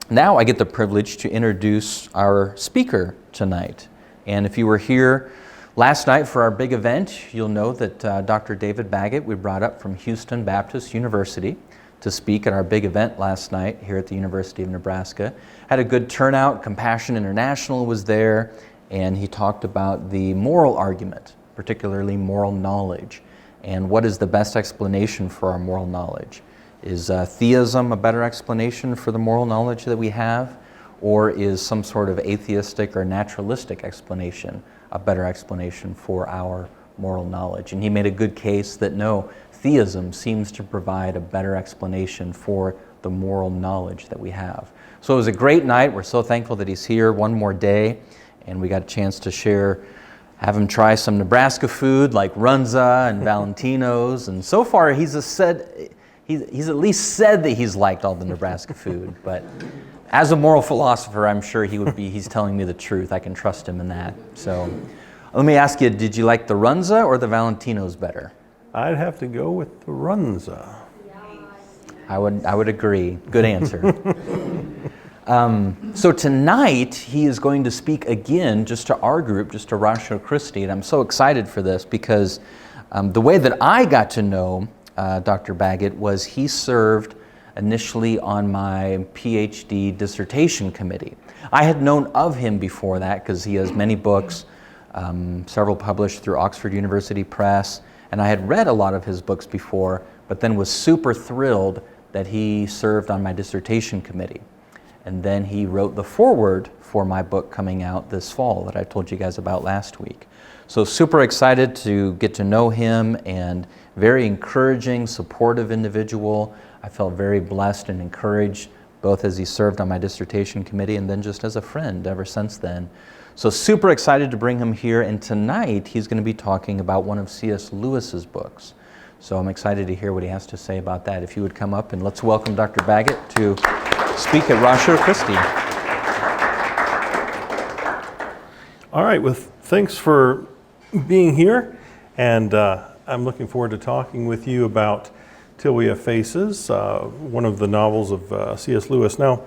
Now I get the privilege to introduce our speaker tonight. And if you were here last night for our big event, you'll know that Dr. David Baggett, we brought up from Houston Baptist University to speak at our big event last night here at the University of Nebraska. Had a good turnout. Compassion International was there, and he talked about the moral argument, particularly moral knowledge, and what is the best explanation for our moral knowledge. Is theism a better explanation for the moral knowledge that we have, or is some sort of atheistic or naturalistic explanation a better explanation for our moral knowledge? And he made a good case that no, theism seems to provide a better explanation for the moral knowledge that we have. So it was a great night. We're so thankful that he's here one more day, and we got a chance to have him try some Nebraska food like Runza and Valentino's, and so far he's at least said that he's liked all the Nebraska food, but as a moral philosopher, I'm sure he's telling me the truth. I can trust him in that. So let me ask you, did you like the Runza or the Valentino's better? I'd have to go with the Runza. I would agree. Good answer. So tonight, he is going to speak again just to our group, just to Ratio Christi, and I'm so excited for this because the way that I got to know Dr. Baggett was he served initially on my PhD dissertation committee. I had known of him before that because he has many books, several published through Oxford University Press, and I had read a lot of his books before, but then was super thrilled that he served on my dissertation committee. And then he wrote the foreword for my book coming out this fall that I told you guys about last week. So super excited to get to know him, and very encouraging, supportive individual. I felt very blessed and encouraged, both as he served on my dissertation committee and then just as a friend ever since then. So super excited to bring him here, and tonight he's going to be talking about one of C.S. Lewis's books. So I'm excited to hear what he has to say about that. If you would come up and let's welcome Dr. Baggett to speak at Ratio Christi. All right, well, thanks for being here, and I'm looking forward to talking with you about Till We Have Faces, one of the novels of C.S. Lewis. Now,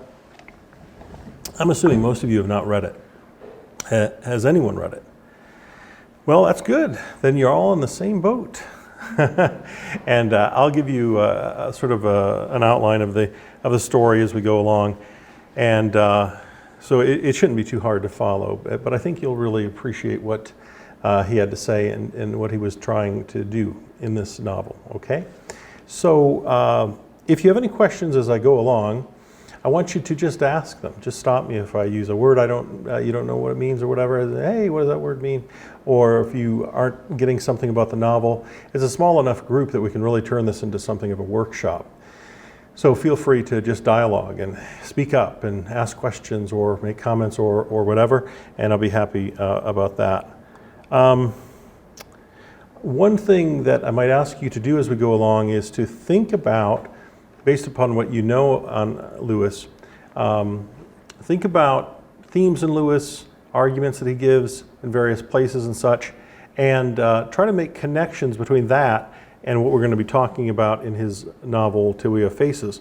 I'm assuming most of you have not read it. Has anyone read it? Well, that's good. Then you're all in the same boat. And I'll give you sort of an outline of the story as we go along. And so it shouldn't be too hard to follow, but I think you'll really appreciate what he had to say and what he was trying to do in this novel, okay? So if you have any questions as I go along, I want you to just ask them. Just stop me if I use a word you don't know what it means or whatever. Hey, what does that word mean? Or if you aren't getting something about the novel. It's a small enough group that we can really turn this into something of a workshop. So feel free to just dialogue and speak up and ask questions or make comments or whatever, and I'll be happy about that. One thing that I might ask you to do as we go along is to think about, based upon what you know on Lewis, think about themes in Lewis, arguments that he gives in various places and such, and try to make connections between that and what we're going to be talking about in his novel, Till We Have Faces,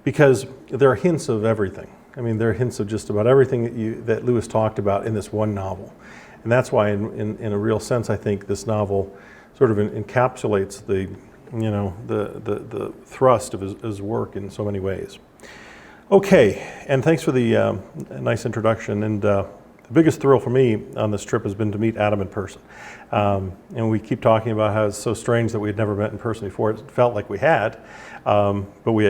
because there are hints of everything. I mean, there are hints of just about everything that Lewis talked about in this one novel. And that's why, in a real sense, I think this novel sort of encapsulates the thrust of his work in so many ways. Okay, and thanks for the nice introduction. And the biggest thrill for me on this trip has been to meet Adam in person. And we keep talking about how it's so strange that we had never met in person before. It felt like we had, but we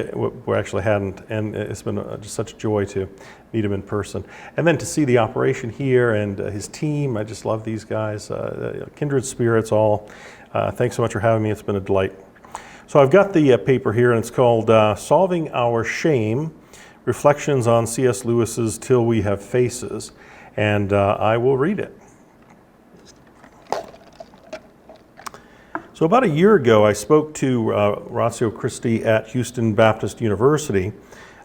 actually hadn't. And it's been just such a joy to meet him in person. And then to see the operation here and his team. I just love these guys. Kindred spirits all. Thanks so much for having me. It's been a delight. So I've got the paper here, and it's called Solving Our Shame, Reflections on C.S. Lewis's Till We Have Faces. And I will read it. So about a year ago, I spoke to Ratio Christi at Houston Baptist University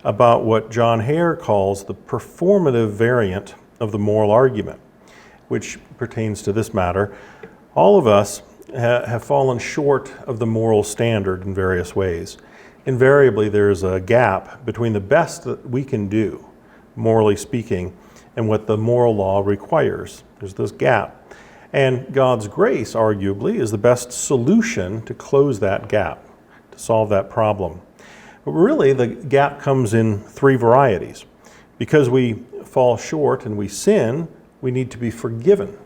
about what John Hare calls the performative variant of the moral argument, which pertains to this matter. All of us have fallen short of the moral standard in various ways. Invariably, there's a gap between the best that we can do morally speaking, and what the moral law requires. There's this gap. And God's grace, arguably, is the best solution to close that gap, to solve that problem. But really, the gap comes in three varieties. Because we fall short and we sin, we need to be forgiven.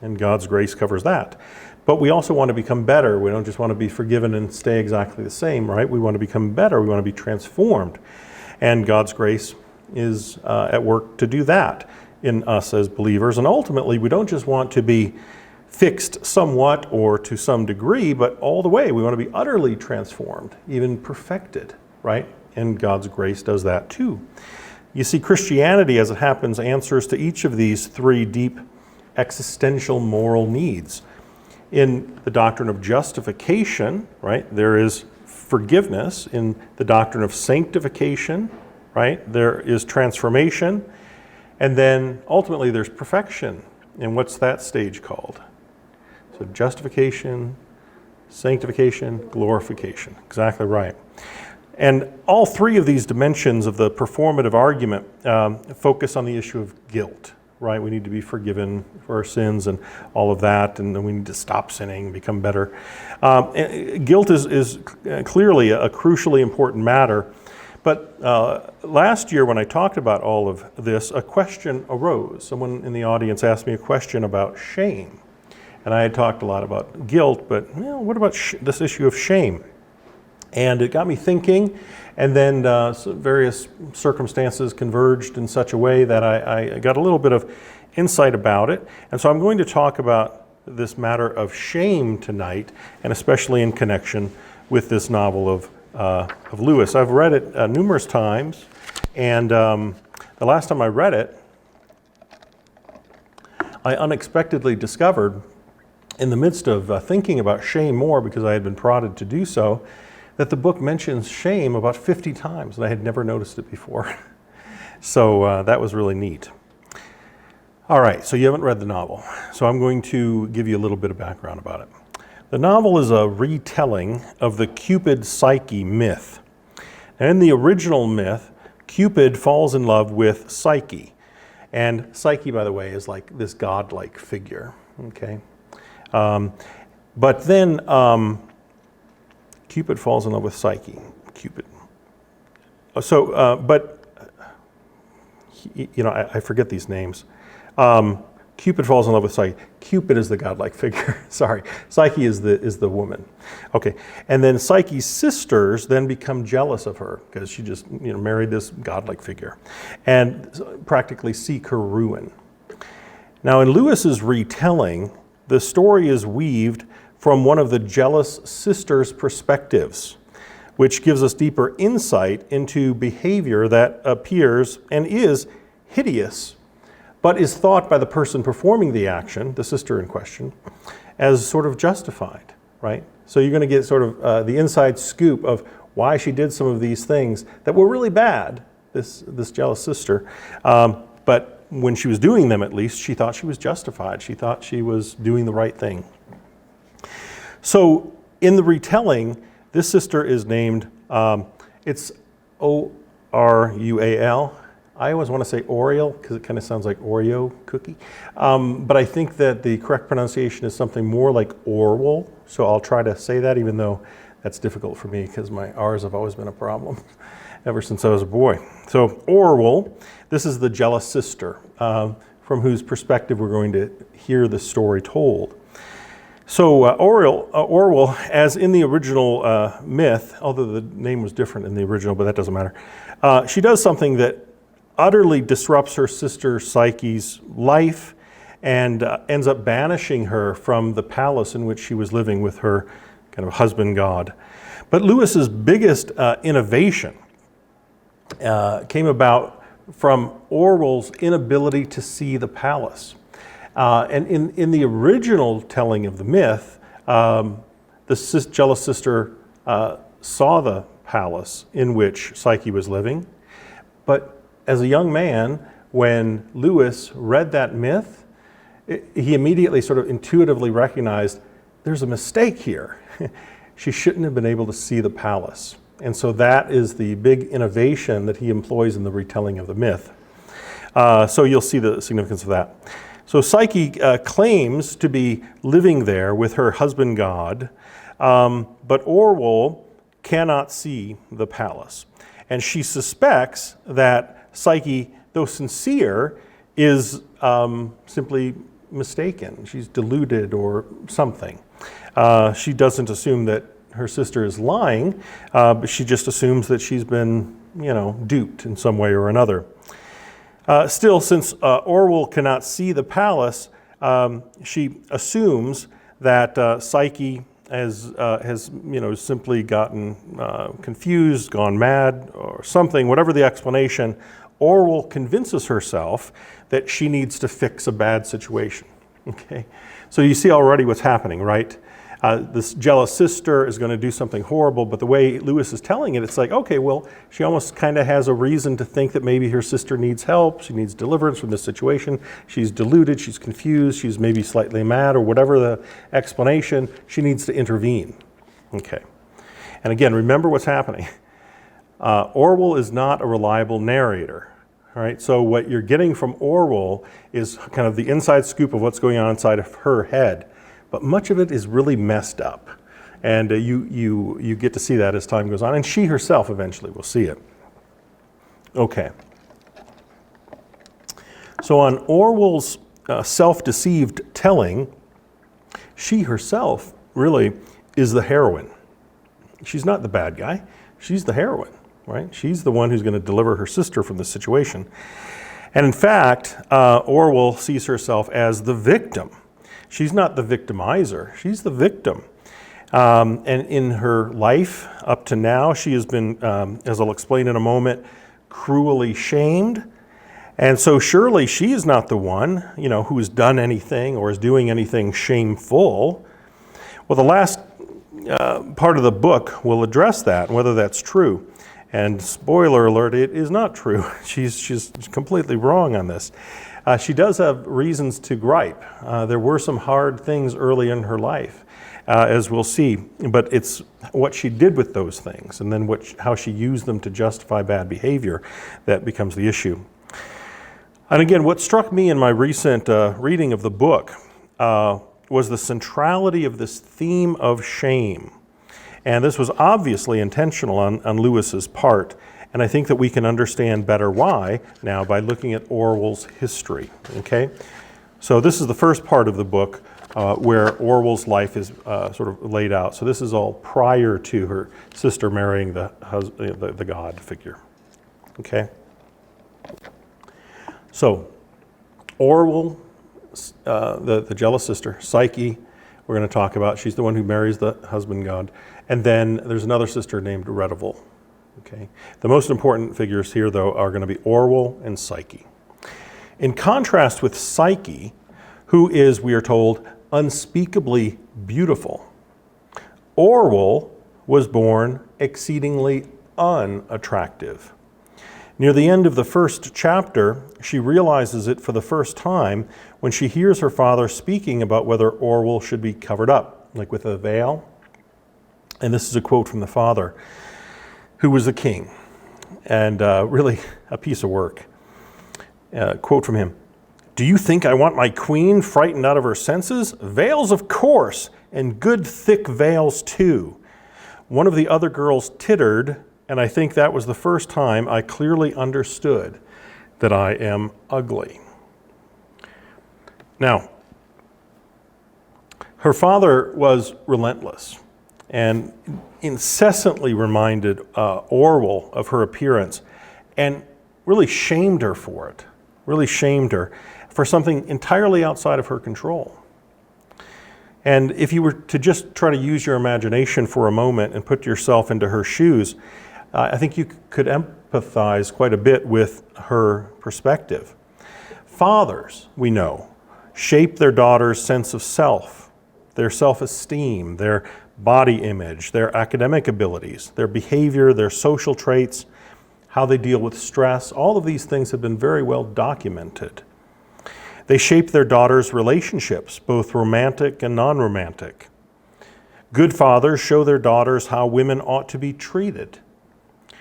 And God's grace covers that. But we also want to become better. We don't just want to be forgiven and stay exactly the same, right? We want to become better. We want to be transformed. And God's grace is at work to do that in us as believers. And ultimately, we don't just want to be fixed somewhat or to some degree, but all the way. We want to be utterly transformed, even perfected, right? And God's grace does that too. You see, Christianity, as it happens, answers to each of these three deep existential moral needs. In the doctrine of justification, right, there is forgiveness. In the doctrine of sanctification, right, there is transformation. And then ultimately there's perfection. And what's that stage called? So justification, sanctification, glorification. Exactly right. And all three of these dimensions of the performative argument focus on the issue of guilt, right? We need to be forgiven for our sins and all of that, and then we need to stop sinning, become better. Guilt is clearly a crucially important matter. But last year when I talked about all of this, a question arose. Someone in the audience asked me a question about shame. And I had talked a lot about guilt, but what about this issue of shame? And it got me thinking, and then various circumstances converged in such a way that I got a little bit of insight about it. And so I'm going to talk about this matter of shame tonight, and especially in connection with this novel of Lewis. I've read it numerous times, and the last time I read it, I unexpectedly discovered, in the midst of thinking about shame more because I had been prodded to do so, that the book mentions shame about 50 times, and I had never noticed it before. So that was really neat. All right, so you haven't read the novel, so I'm going to give you a little bit of background about it. The novel is a retelling of the Cupid Psyche myth. And in the original myth, Cupid falls in love with Psyche. And Psyche, by the way, is like this godlike figure, okay? But then Cupid falls in love with Psyche. Cupid. So, I forget these names. Cupid falls in love with Psyche. Cupid is the godlike figure. Sorry, Psyche is the woman. Okay, and then Psyche's sisters then become jealous of her because she just married this godlike figure, and practically seek her ruin. Now, in Lewis's retelling, the story is weaved from one of the jealous sisters' perspectives, which gives us deeper insight into behavior that appears and is hideous, but is thought by the person performing the action, the sister in question, as sort of justified, right? So you're going to get sort of the inside scoop of why she did some of these things that were really bad, this jealous sister, but when she was doing them, at least, she thought she was justified. She thought she was doing the right thing. So in the retelling, this sister is named, it's O-R-U-A-L. I always want to say Orual because it kind of sounds like Oreo cookie. But I think that the correct pronunciation is something more like Orual. So I'll try to say that, even though that's difficult for me because my R's have always been a problem ever since I was a boy. So Orual, this is the jealous sister from whose perspective we're going to hear the story told. So Orual, as in the original myth, although the name was different in the original, but that doesn't matter, she does something that utterly disrupts her sister Psyche's life and ends up banishing her from the palace in which she was living with her kind of husband god. But Lewis's biggest innovation came about from Orual's inability to see the palace. And in the original telling of the myth, the jealous sister saw the palace in which Psyche was living. But as a young man, when Lewis read that myth, he immediately sort of intuitively recognized there's a mistake here. She shouldn't have been able to see the palace. And so that is the big innovation that he employs in the retelling of the myth. So you'll see the significance of that. So Psyche claims to be living there with her husband god, but Orual cannot see the palace. And she suspects that Psyche, though sincere, is simply mistaken. She's deluded or something. She doesn't assume that her sister is lying, but she just assumes that she's been, duped in some way or another. Still, since Orual cannot see the palace, she assumes that Psyche has simply gotten confused, gone mad, or something. Whatever the explanation, Orual convinces herself that she needs to fix a bad situation. Okay, so you see already what's happening, right? This jealous sister is going to do something horrible, but the way Lewis is telling it, it's like, okay, well, she almost kind of has a reason to think that maybe her sister needs help, she needs deliverance from this situation, she's deluded, she's confused, she's maybe slightly mad, or whatever the explanation, she needs to intervene. Okay. And again, remember what's happening. Orual is not a reliable narrator. All right, so what you're getting from Orual is kind of the inside scoop of what's going on inside of her head. But much of it is really messed up. And you get to see that as time goes on. And she herself eventually will see it. Okay. So on Orual's self-deceived telling, she herself really is the heroine. She's not the bad guy. She's the heroine, right? She's the one who's going to deliver her sister from this situation. And in fact, Orual sees herself as the victim. She's not the victimizer, she's the victim. And in her life up to now, she has been, as I'll explain in a moment, cruelly shamed. And so surely she is not the one, who has done anything or is doing anything shameful. Well, the last part of the book will address that, whether that's true. And spoiler alert, it is not true. She's completely wrong on this. She does have reasons to gripe. There were some hard things early in her life, as we'll see, but it's what she did with those things and then how she used them to justify bad behavior that becomes the issue. And again, what struck me in my recent reading of the book was the centrality of this theme of shame. And this was obviously intentional on Lewis's part. And I think that we can understand better why now by looking at Orual's history, okay? So this is the first part of the book where Orual's life is sort of laid out. So this is all prior to her sister marrying the god figure, okay? So Orual, the jealous sister, Psyche, we're going to talk about. She's the one who marries the husband god. And then there's another sister named Retold. Okay. The most important figures here, though, are going to be Orual and Psyche. In contrast with Psyche, who is, we are told, unspeakably beautiful, Orual was born exceedingly unattractive. Near the end of the first chapter, she realizes it for the first time when she hears her father speaking about whether Orual should be covered up, like with a veil. And this is a quote from the father, who was a king, and really a piece of work. Quote from him, "Do you think I want my queen frightened out of her senses? Veils, of course, and good thick veils too." One of the other girls tittered, and I think that was the first time I clearly understood that I am ugly. Now, her father was relentless and incessantly reminded Orual of her appearance and really shamed her for it, really shamed her for something entirely outside of her control. And if you were to just try to use your imagination for a moment and put yourself into her shoes, I think you could empathize quite a bit with her perspective. Fathers, we know, shape their daughters' sense of self, their self-esteem, their body image, their academic abilities, their behavior, their social traits, how they deal with stress. All of these things have been very well documented. They shape their daughters' relationships, both romantic and non-romantic. Good fathers show their daughters how women ought to be treated.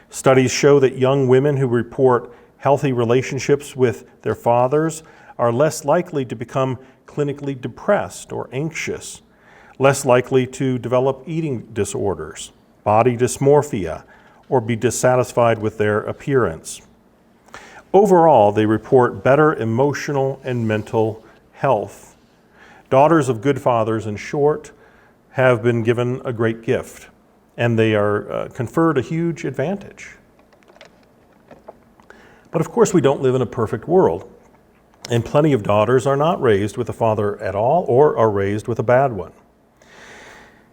Studies show that young women who report healthy relationships with their fathers are less likely to become clinically depressed or anxious, less likely to develop eating disorders, body dysmorphia, or be dissatisfied with their appearance. Overall, they report better emotional and mental health. Daughters of good fathers, in short, have been given a great gift, and they are conferred a huge advantage. But of course, we don't live in a perfect world, and plenty of daughters are not raised with a father at all or are raised with a bad one.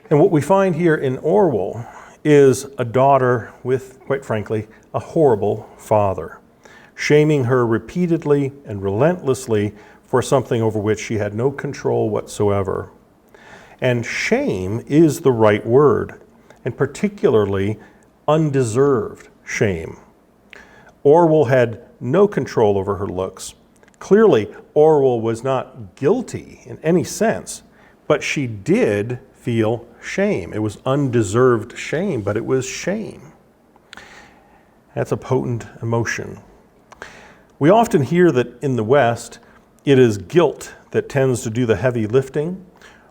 And what we find here in Orual is a daughter with, quite frankly, a horrible father, shaming her repeatedly and relentlessly for something over which she had no control whatsoever. And shame is the right word, and particularly undeserved shame. Orual had no control over her looks. Clearly, Orual was not guilty in any sense, but she did feel shame. It was undeserved shame, but it was shame. That's a potent emotion. We often hear that in the West, it is guilt that tends to do the heavy lifting,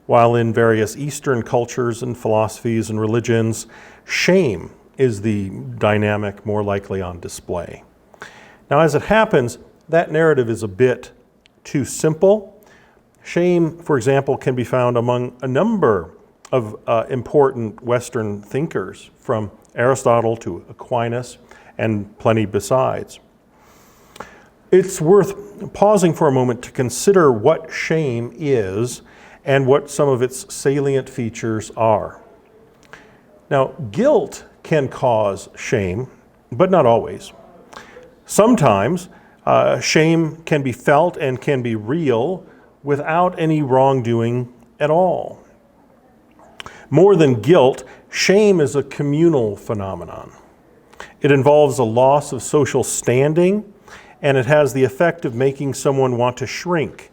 while in various Eastern cultures and philosophies and religions, shame is the dynamic more likely on display. Now, as it happens, that narrative is a bit too simple. Shame, for example, can be found among a number of important Western thinkers, from Aristotle to Aquinas and plenty besides. It's worth pausing for a moment to consider what shame is and what some of its salient features are. Now, guilt can cause shame, but not always. Sometimes shame can be felt and can be real without any wrongdoing at all. More than guilt, shame is a communal phenomenon. It involves a loss of social standing, and it has the effect of making someone want to shrink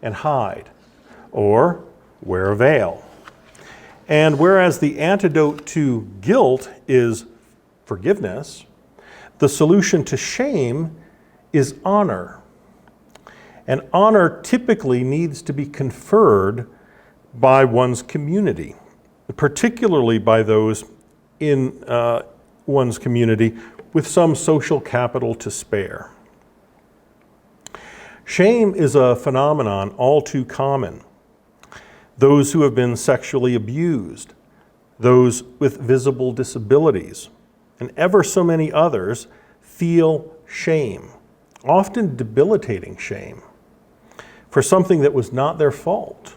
and hide or wear a veil. And whereas the antidote to guilt is forgiveness, the solution to shame is honor. And honor typically needs to be conferred by one's community, particularly by those in one's community with some social capital to spare. Shame is a phenomenon all too common. Those who have been sexually abused, those with visible disabilities, and ever so many others feel shame, often debilitating shame, for something that was not their fault.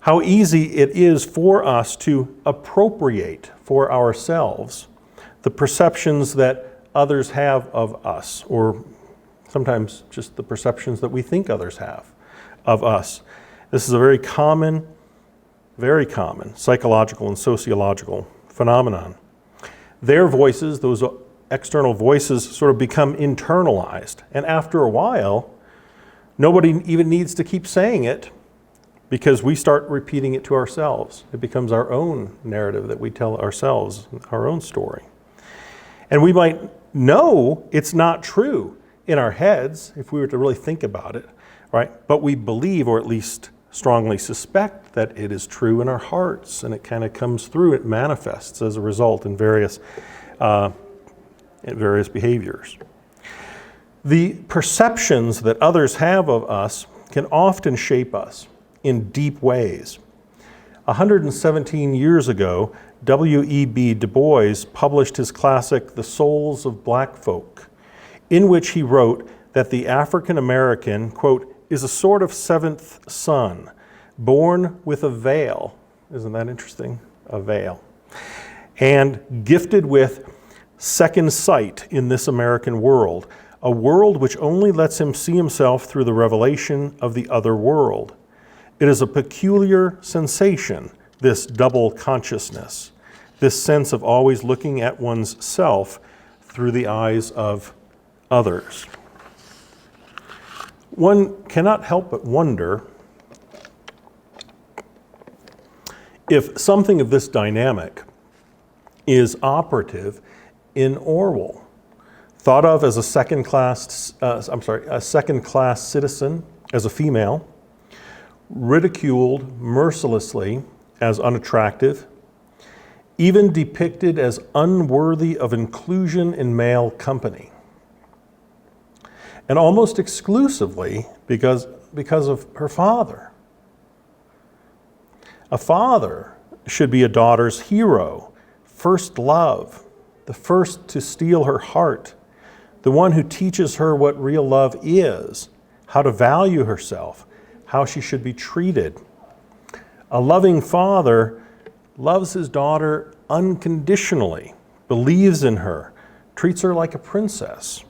How easy it is for us to appropriate for ourselves the perceptions that others have of us, or sometimes just the perceptions that we think others have of us. This is a very common psychological and sociological phenomenon. Their voices, those external voices, sort of become internalized. And after a while, nobody even needs to keep saying it because we start repeating it to ourselves. It becomes our own narrative that we tell ourselves, our own story. And we might know it's not true in our heads if we were to really think about it, right? But we believe, or at least strongly suspect, that it is true in our hearts, and it kind of comes through, it manifests as a result in various behaviors. The perceptions that others have of us can often shape us in deep ways. 117 years ago, W.E.B. Du Bois published his classic, The Souls of Black Folk, in which he wrote that the African American, quote, is a sort of seventh son, born with a veil. Isn't that interesting? A veil. And gifted with second sight in this American world, a world which only lets him see himself through the revelation of the other world. It is a peculiar sensation, this double consciousness, this sense of always looking at one's self through the eyes of others. One cannot help but wonder if something of this dynamic is operative in Orual. thought of as a second-class citizen as a female, ridiculed mercilessly as unattractive, even depicted as unworthy of inclusion in male company, and almost exclusively because of her father. A father should be a daughter's hero, first love, the first to steal her heart, the one who teaches her what real love is, how to value herself, how she should be treated. A loving father loves his daughter unconditionally, believes in her, treats her like a princess,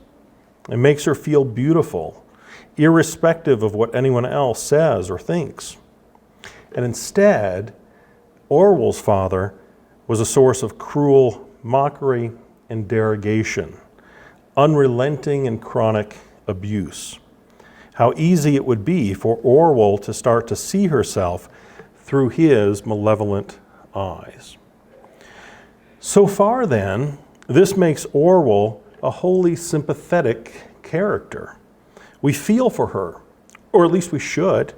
and makes her feel beautiful, irrespective of what anyone else says or thinks. And instead, Orual's father was a source of cruel mockery and derogation, unrelenting and chronic abuse. How easy it would be for Orual to start to see herself through his malevolent eyes. So far then, this makes Orual a wholly sympathetic character. We feel for her, or at least we should.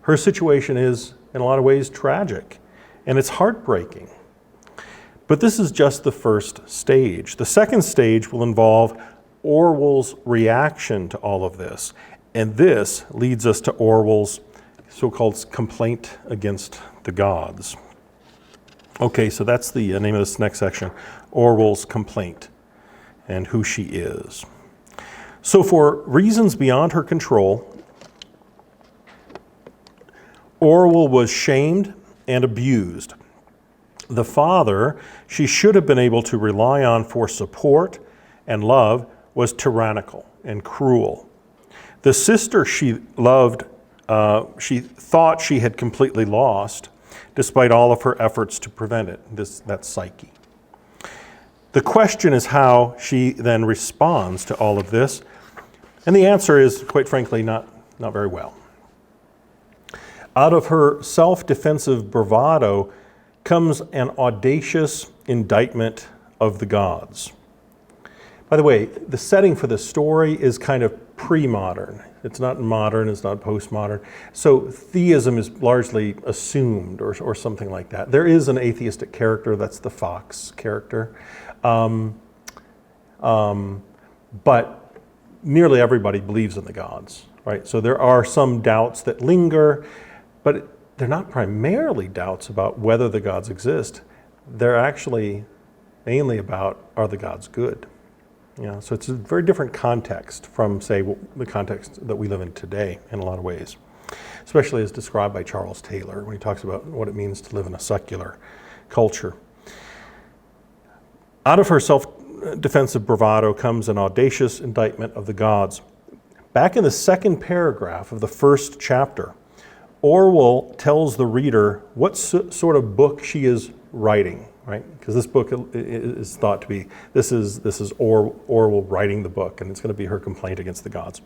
Her situation is, in a lot of ways, tragic, and it's heartbreaking. But this is just the first stage. The second stage will involve Orual's reaction to all of this, and this leads us to Orual's so-called complaint against the gods. Okay, so that's the name of this next section, Orual's complaint and who she is. So for reasons beyond her control, Orual was shamed and abused. The father she should have been able to rely on for support and love was tyrannical and cruel. The sister she loved, she thought she had completely lost, despite all of her efforts to prevent it. That's Psyche. The question is how she then responds to all of this, and the answer is, quite frankly, not very well. Out of her self-defensive bravado comes an audacious indictment of the gods. By the way, the setting for this story is kind of pre-modern. It's not modern, it's not postmodern. So theism is largely assumed or something like that. There is an atheistic character, that's the fox character. But nearly everybody believes in the gods, right? So there are some doubts that linger, but they're not primarily doubts about whether the gods exist. They're actually mainly about, are the gods good? You know, so it's a very different context from, say, the context that we live in today in a lot of ways, especially as described by Charles Taylor when he talks about what it means to live in a secular culture. Out of her self-defensive bravado comes an audacious indictment of the gods. Back in the second paragraph of the first chapter, Orual tells the reader what sort of book she is writing, right? Because this book is thought to be, this is Orual writing the book, and it's going to be her complaint against the gods.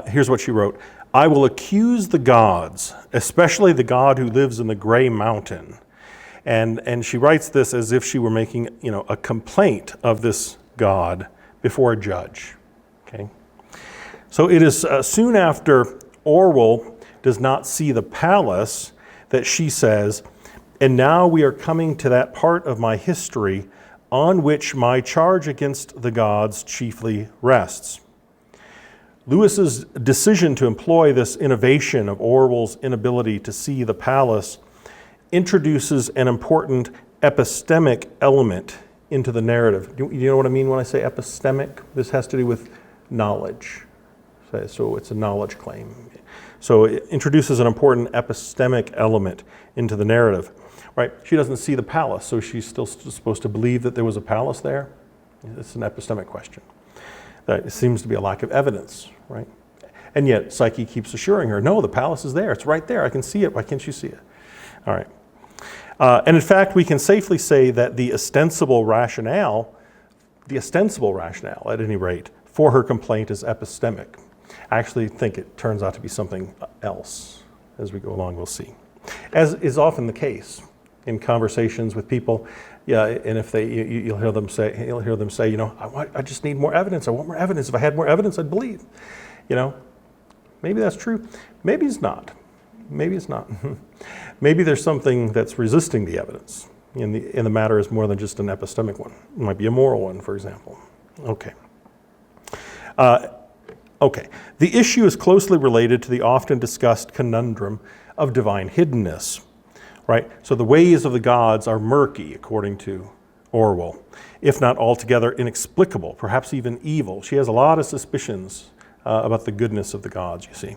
Here's what she wrote. I will accuse the gods, especially the god who lives in the gray mountain. And she writes this as if she were making, a complaint of this god before a judge. Okay, so it is soon after Orual does not see the palace that she says, and now we are coming to that part of my history on which my charge against the gods chiefly rests. Lewis's decision to employ this innovation of Orual's inability to see the palace introduces an important epistemic element into the narrative. You know what I mean when I say epistemic? This has to do with knowledge. So it's a knowledge claim. So it introduces an important epistemic element into the narrative. Right? She doesn't see the palace, so she's still supposed to believe that there was a palace there? It's an epistemic question. That seems to be a lack of evidence, right? And yet Psyche keeps assuring her, no, the palace is there. It's right there. I can see it. Why can't you see it? All right. And in fact, we can safely say that the ostensible rationale at any rate, for her complaint is epistemic. I actually think it turns out to be something else. As we go along, we'll see. As is often the case in conversations with people, Yeah, and if you'll hear them say, you know, I just need more evidence. I want more evidence. If I had more evidence, I'd believe. You know, maybe that's true. Maybe it's not. Maybe it's not. Maybe there's something that's resisting the evidence, and the matter is more than just an epistemic one. It might be a moral one, for example. Okay. Okay. The issue is closely related to the often discussed conundrum of divine hiddenness. Right? So the ways of the gods are murky, according to Orual, if not altogether inexplicable, perhaps even evil. She has a lot of suspicions about the goodness of the gods, you see.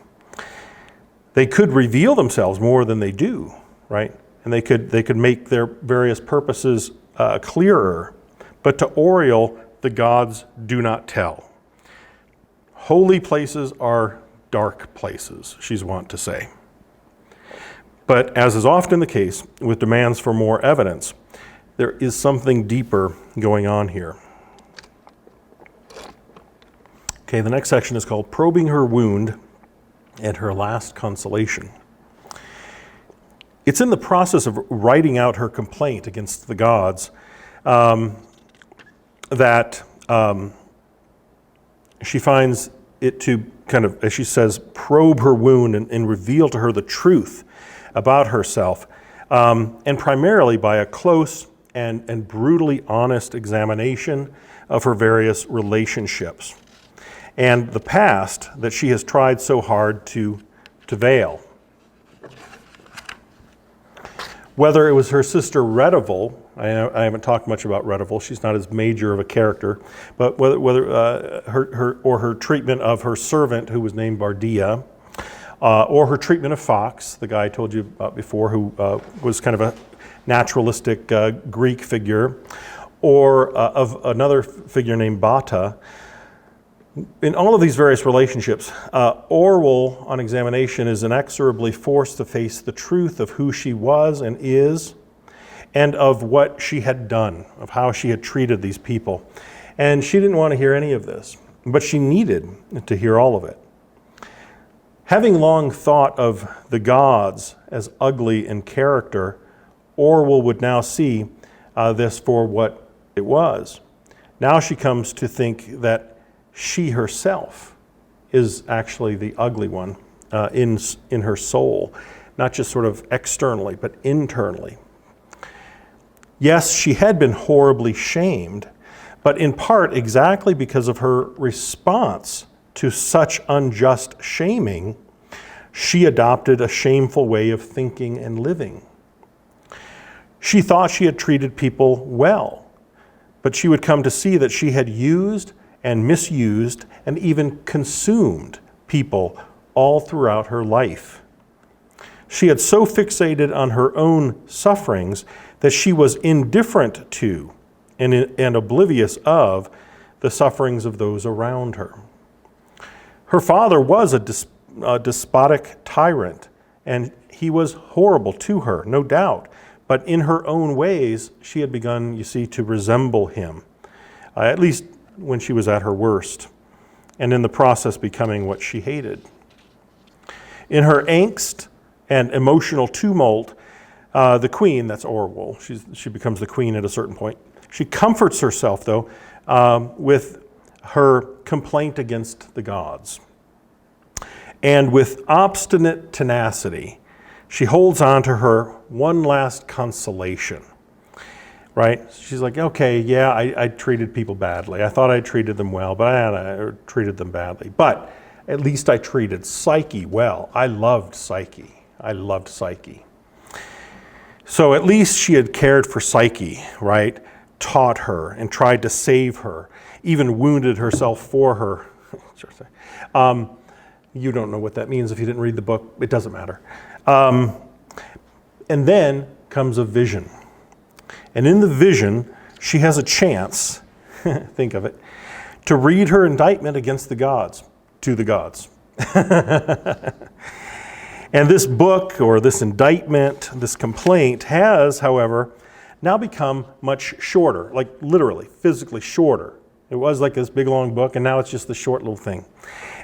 They could reveal themselves more than they do, right? And they could make their various purposes clearer. But to Orual, the gods do not tell. Holy places are dark places, she's wont to say. But as is often the case with demands for more evidence, there is something deeper going on here. Okay, the next section is called Probing Her Wound and Her Last Consolation. It's in the process of writing out her complaint against the gods that she finds it to kind of, as she says, probe her wound and reveal to her the truth about herself, and primarily by a close and brutally honest examination of her various relationships and the past that she has tried so hard to veil. Whether it was her sister Retold, I haven't talked much about Retold, she's not as major of a character, but whether her treatment of her servant who was named Bardia, or her treatment of Fox, the guy I told you about before, who was kind of a naturalistic Greek figure, or of another figure named Bata. In all of these various relationships, Orual, on examination, is inexorably forced to face the truth of who she was and is, and of what she had done, of how she had treated these people. And she didn't want to hear any of this, but she needed to hear all of it. Having long thought of the gods as ugly in character, Orual would now see this for what it was. Now she comes to think that she herself is actually the ugly one in her soul, not just sort of externally, but internally. Yes, she had been horribly shamed, but in part exactly because of her response to such unjust shaming, she adopted a shameful way of thinking and living. She thought she had treated people well, but she would come to see that she had used and misused and even consumed people all throughout her life. She had so fixated on her own sufferings that she was indifferent to and oblivious of the sufferings of those around her. Her father was a despotic tyrant, and he was horrible to her, no doubt. But in her own ways, she had begun, you see, to resemble him, at least when she was at her worst, and in the process becoming what she hated. In her angst and emotional tumult, the queen, that's Orual, she becomes the queen at a certain point. She comforts herself, though, with her complaint against the gods. And with obstinate tenacity, she holds on to her one last consolation, right? She's like, okay, yeah, I treated people badly. I thought I treated them well, but I treated them badly. But at least I treated Psyche well. I loved Psyche. So at least she had cared for Psyche, right? Taught her and tried to save her, even wounded herself for her. You don't know what that means if you didn't read the book. It doesn't matter. And then comes a vision. And in the vision, she has a chance, think of it, to read her indictment against the gods, to the gods. And this book, or this indictment, this complaint, has, however, now become much shorter, like literally, physically shorter. It was like this big, long book, and now it's just the short little thing.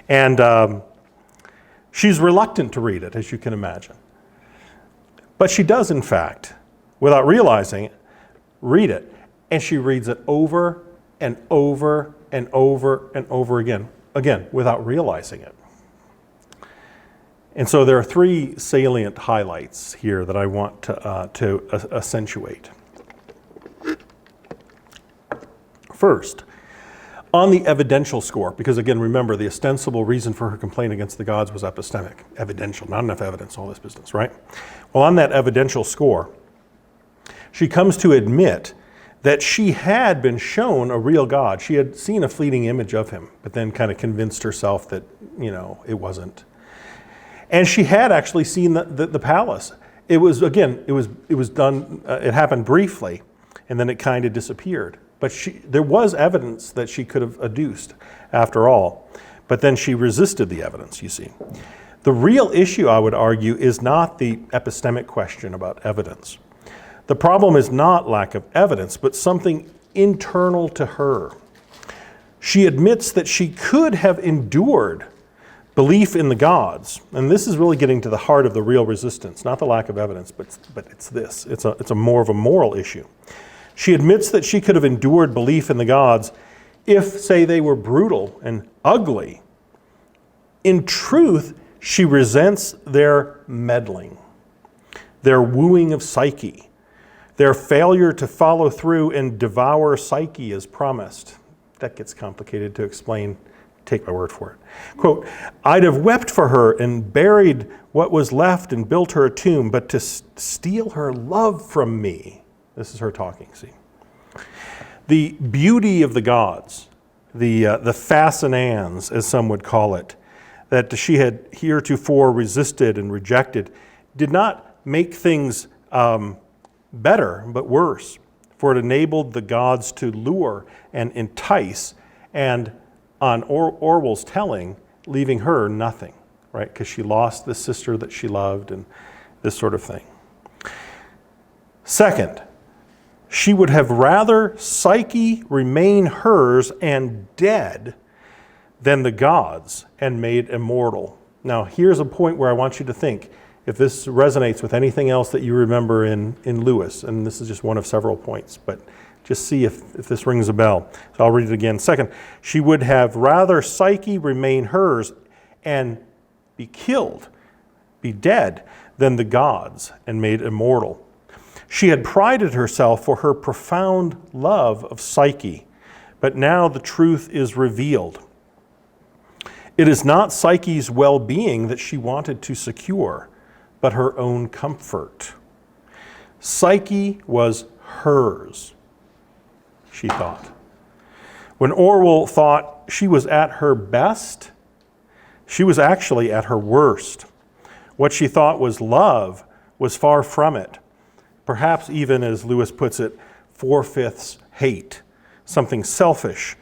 And she's reluctant to read it, as you can imagine. But she does, in fact, without realizing it, read it. And she reads it over and over and over and over again, without realizing it. And so there are three salient highlights here that I want to accentuate. First, on the evidential score, because again, remember, the ostensible reason for her complaint against the gods was epistemic, evidential, not enough evidence, all this business, right? Well, on that evidential score, she comes to admit that she had been shown a real God. She had seen a fleeting image of him, but then kind of convinced herself that, it wasn't. And she had actually seen the palace. It was done, it happened briefly, and then it kind of disappeared. But there was evidence that she could have adduced after all. But then she resisted the evidence, you see. The real issue, I would argue, is not the epistemic question about evidence. The problem is not lack of evidence, but something internal to her. She admits that she could have endured belief in the gods. And this is really getting to the heart of the real resistance, not the lack of evidence, but it's this. It's a more of a moral issue. She admits that she could have endured belief in the gods if, say, they were brutal and ugly. In truth, she resents their meddling, their wooing of Psyche, their failure to follow through and devour Psyche as promised. That gets complicated to explain. Take my word for it. Quote, I'd have wept for her and buried what was left and built her a tomb, but to steal her love from me. This is her talking, see. The beauty of the gods, the fascinans, as some would call it, that she had heretofore resisted and rejected, did not make things better, but worse. For it enabled the gods to lure and entice, and on Orual's telling, leaving her nothing, right? Because she lost the sister that she loved and this sort of thing. Second, she would have rather Psyche remain hers and dead than the gods and made immortal. Now, here's a point where I want you to think, if this resonates with anything else that you remember in Lewis, and this is just one of several points, but just see if this rings a bell. So I'll read it again. Second, she would have rather Psyche remain hers and be killed, be dead, than the gods and made immortal. She had prided herself for her profound love of Psyche, but now the truth is revealed. It is not Psyche's well-being that she wanted to secure, but her own comfort. Psyche was hers, she thought. When Orual thought she was at her best, she was actually at her worst. What she thought was love was far from it. Perhaps even, as Lewis puts it, 4/5 hate, something selfish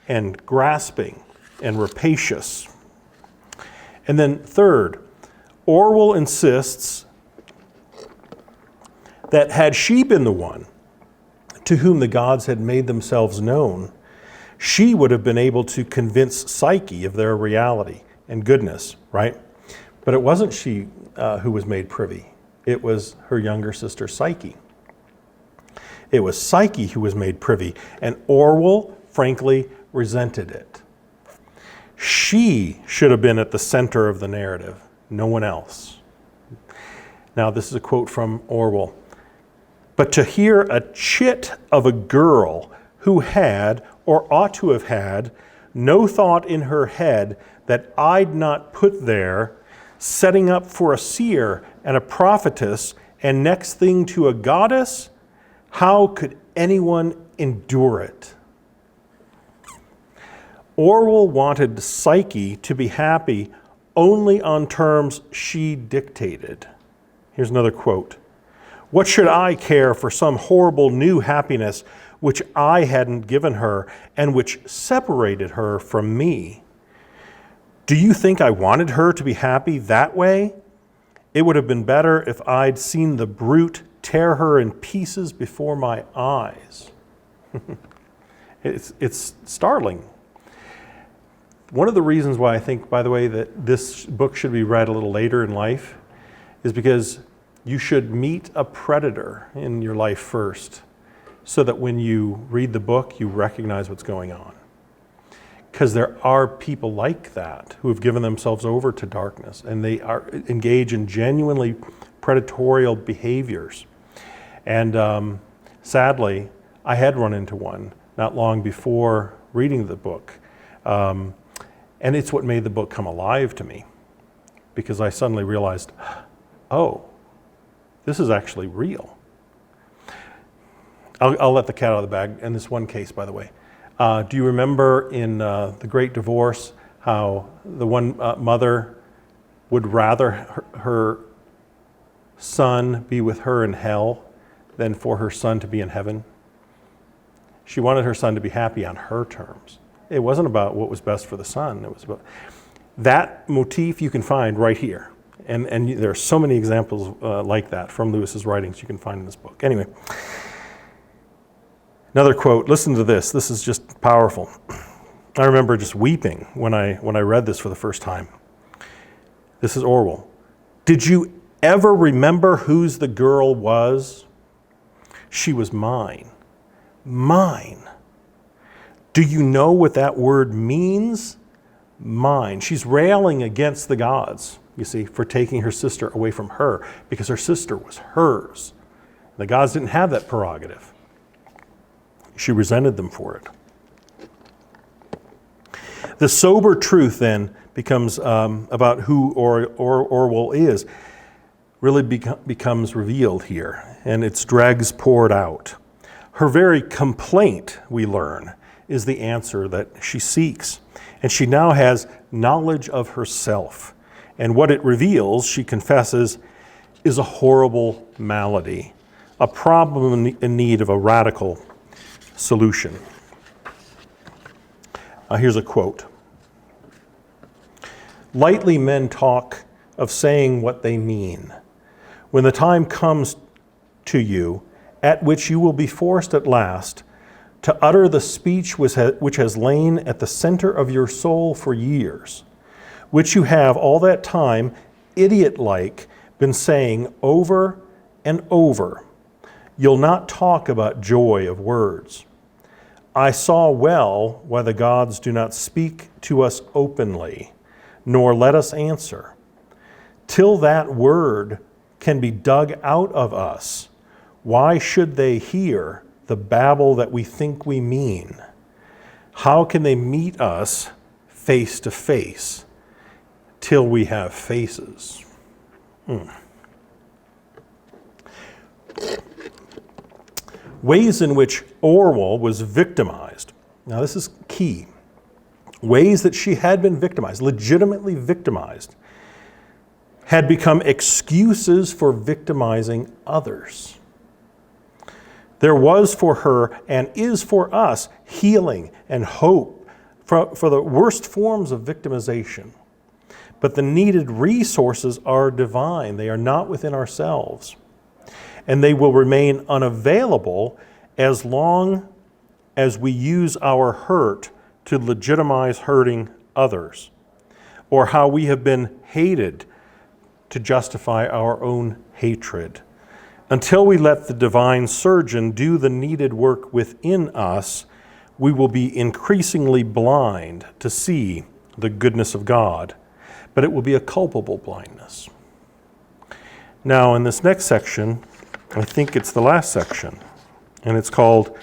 and grasping and rapacious. And then third, Orual insists that had she been the one to whom the gods had made themselves known, she would have been able to convince Psyche of their reality and goodness, right? But it wasn't she who was made privy. It was her younger sister, Psyche. It was Psyche who was made privy, and Orual, frankly, resented it. She should have been at the center of the narrative, no one else. Now, this is a quote from Orual. But to hear a chit of a girl who had, or ought to have had, no thought in her head that I'd not put there, setting up for a seer and a prophetess, and next thing to a goddess, how could anyone endure it? Orual wanted Psyche to be happy only on terms she dictated. Here's another quote. What should I care for some horrible new happiness which I hadn't given her and which separated her from me? Do you think I wanted her to be happy that way? It would have been better if I'd seen the brute tear her in pieces before my eyes. It's startling. One of the reasons why I think, by the way, that this book should be read a little later in life is because you should meet a predator in your life first so that when you read the book, you recognize what's going on. Because there are people like that who have given themselves over to darkness, and they are engage in genuinely predatory behaviors. And sadly, I had run into one not long before reading the book. And it's what made the book come alive to me, because I suddenly realized, oh, this is actually real. I'll let the cat out of the bag in this one case, by the way. Do you remember in The Great Divorce how the one mother would rather her son be with her in hell than for her son to be in heaven? She wanted her son to be happy on her terms. It wasn't about what was best for the son. It was about that motif you can find right here. And there are so many examples like that from Lewis's writings you can find in this book. Anyway, another quote. Listen to this. This is just powerful. I remember just weeping when I read this for the first time. This is Orual. Did you ever remember whose the girl was? She was mine. Mine. Do you know what that word means? Mine. She's railing against the gods, you see, for taking her sister away from her, because her sister was hers. The gods didn't have that prerogative. She resented them for it. The sober truth then becomes about who Orual is, really becomes revealed here, and its dregs poured out. Her very complaint, we learn, is the answer that she seeks. And she now has knowledge of herself. And what it reveals, she confesses, is a horrible malady, a problem in need of a radical solution. Here's a quote. Lightly men talk of saying what they mean. When the time comes to you, at which you will be forced at last to utter the speech which has lain at the center of your soul for years, which you have all that time, idiot-like, been saying over and over. You'll not talk about joy of words. I saw well why the gods do not speak to us openly, nor let us answer. Till that word can be dug out of us, why should they hear the babble that we think we mean? How can they meet us face to face till we have faces? Ways in which Orual was victimized. Now this is key. Ways that she had been victimized, legitimately victimized, had become excuses for victimizing others. There was for her, and is for us, healing and hope for the worst forms of victimization. But the needed resources are divine. They are not within ourselves. And they will remain unavailable as long as we use our hurt to legitimize hurting others, or how we have been hated to justify our own hatred. Until we let the divine surgeon do the needed work within us, we will be increasingly blind to see the goodness of God, but it will be a culpable blindness. Now, in this next section, I think it's the last section, and it's called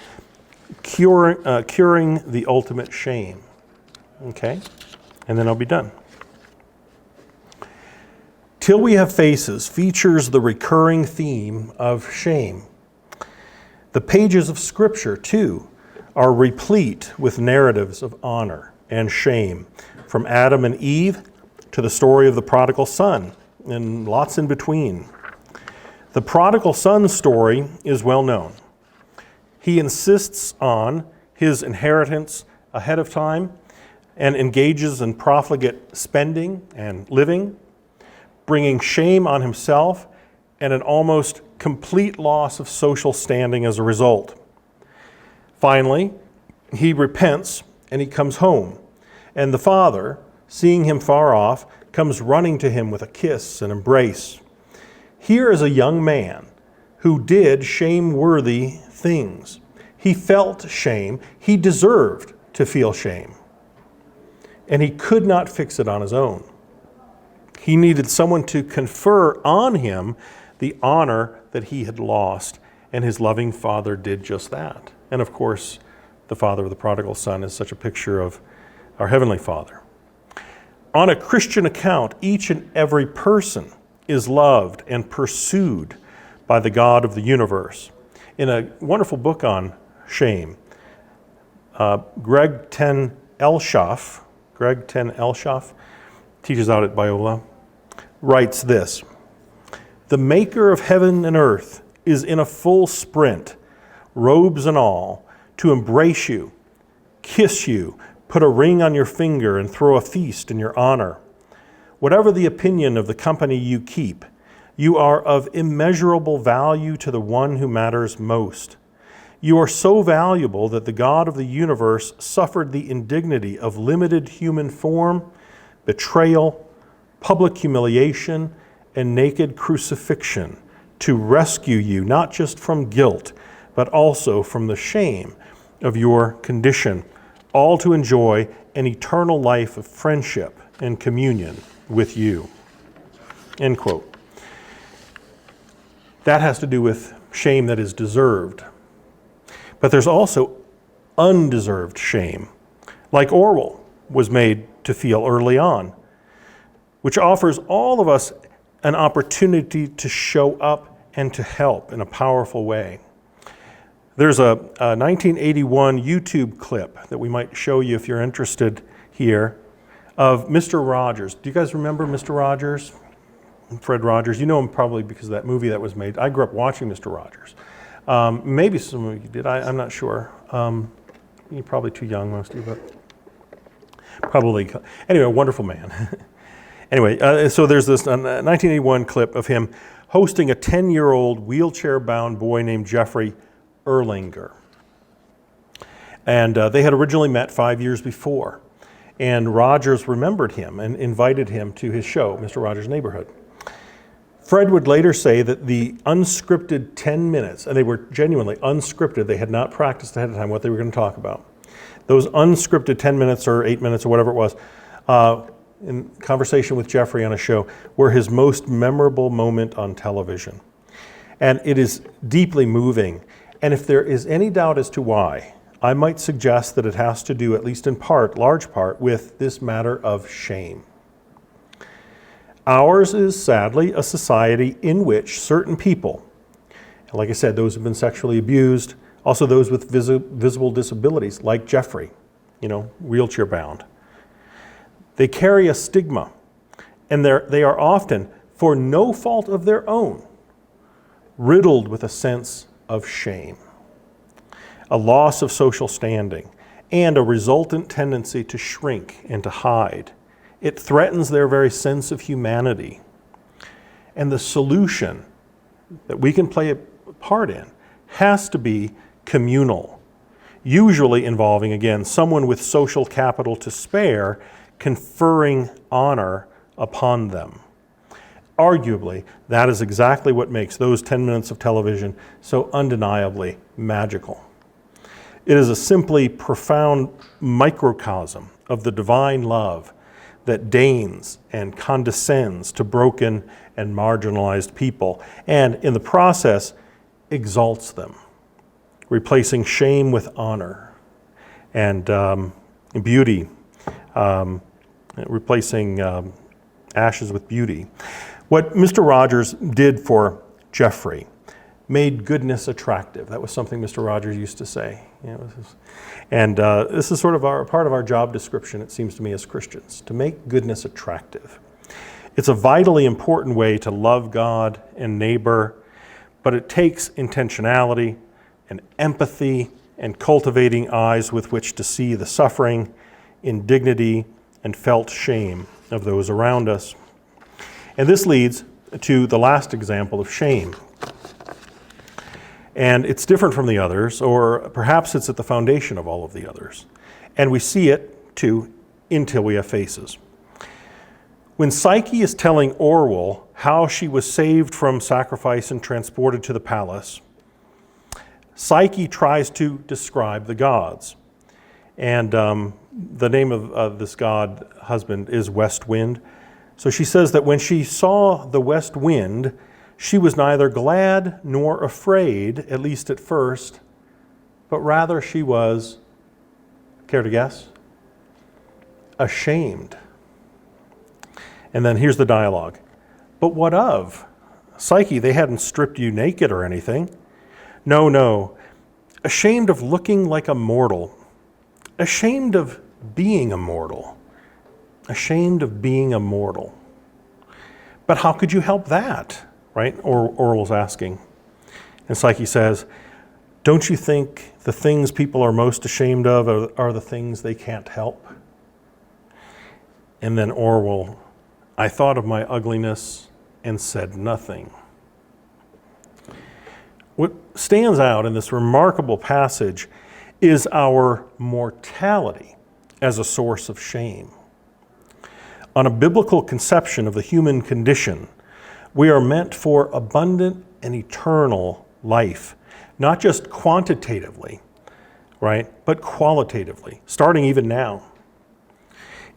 Curing the Ultimate Shame. Okay? And then I'll be done. Till We Have Faces features the recurring theme of shame. The pages of Scripture, too, are replete with narratives of honor and shame, from Adam and Eve to the story of the prodigal son, and lots in between. The prodigal son story is well known. He insists on his inheritance ahead of time and engages in profligate spending and living, bringing shame on himself and an almost complete loss of social standing as a result. Finally, he repents and he comes home, and the father, seeing him far off, comes running to him with a kiss and embrace. Here is a young man who did shame-worthy things. He felt shame. He deserved to feel shame. And he could not fix it on his own. He needed someone to confer on him the honor that he had lost. And his loving Father did just that. And of course, the Father of the prodigal son is such a picture of our Heavenly Father. On a Christian account, each and every person is loved and pursued by the God of the universe. In a wonderful book on shame, Greg Ten Elshoff teaches out at Biola, writes this: "The maker of heaven and earth is in a full sprint, robes and all, to embrace you, kiss you, put a ring on your finger, and throw a feast in your honor. Whatever the opinion of the company you keep, you are of immeasurable value to the one who matters most. You are so valuable that the God of the universe suffered the indignity of limited human form, betrayal, public humiliation, and naked crucifixion to rescue you not just from guilt, but also from the shame of your condition, all to enjoy an eternal life of friendship and communion with you." End quote. That has to do with shame that is deserved. But there's also undeserved shame, like Orual was made to feel early on, which offers all of us an opportunity to show up and to help in a powerful way. There's a 1981 YouTube clip that we might show you if you're interested here of Mr. Rogers. Do you guys remember Mr. Rogers? Fred Rogers. You know him probably because of that movie that was made. I grew up watching Mr. Rogers. Maybe some of you did. I'm not sure. You're probably too young, most of you, but probably. Anyway, a wonderful man. Anyway, so there's this 1981 clip of him hosting a 10-year-old wheelchair-bound boy named Jeffrey Erlanger. And they had originally met 5 years before. And Rogers remembered him and invited him to his show, Mr. Rogers' Neighborhood. Fred would later say that the unscripted 10 minutes, and they were genuinely unscripted, they had not practiced ahead of time what they were going to talk about. Those unscripted 10 minutes or 8 minutes or whatever it was, in conversation with Jeffrey on a show, were his most memorable moment on television. And it is deeply moving. And if there is any doubt as to why, I might suggest that it has to do, at least in part, large part, with this matter of shame. Ours is sadly a society in which certain people, like I said, those who've been sexually abused, also those with visible disabilities, like Jeffrey, wheelchair bound, they carry a stigma, and they are often, for no fault of their own, riddled with a sense of shame, a loss of social standing, and a resultant tendency to shrink and to hide. It threatens their very sense of humanity. And the solution that we can play a part in has to be communal, usually involving, again, someone with social capital to spare, conferring honor upon them. Arguably, that is exactly what makes those 10 minutes of television so undeniably magical. It is a simply profound microcosm of the divine love that deigns and condescends to broken and marginalized people, and in the process exalts them, replacing shame with honor and beauty, replacing ashes with beauty. What Mr. Rogers did for Jeffrey made goodness attractive. That was something Mr. Rogers used to say. And this is sort of part of our job description, it seems to me, as Christians, to make goodness attractive. It's a vitally important way to love God and neighbor, but it takes intentionality and empathy and cultivating eyes with which to see the suffering, indignity, and felt shame of those around us. And this leads to the last example of shame. And it's different from the others, or perhaps it's at the foundation of all of the others. And we see it, too, until we have faces. When Psyche is telling Orual how she was saved from sacrifice and transported to the palace, Psyche tries to describe the gods. And the name of this god husband is West Wind. So she says that when she saw the west wind, she was neither glad nor afraid, at least at first, but rather she was, care to guess? Ashamed. And then here's the dialogue. But what of? Psyche, they hadn't stripped you naked or anything. No, no. Ashamed of looking like a mortal. Ashamed of being a mortal. Ashamed of being a mortal. But how could you help that? Right? Orwell's asking. And Psyche says, don't you think the things people are most ashamed of are the things they can't help? And then Orwell, I thought of my ugliness and said nothing. What stands out in this remarkable passage is our mortality as a source of shame. On a biblical conception of the human condition, we are meant for abundant and eternal life, not just quantitatively, right, but qualitatively, starting even now.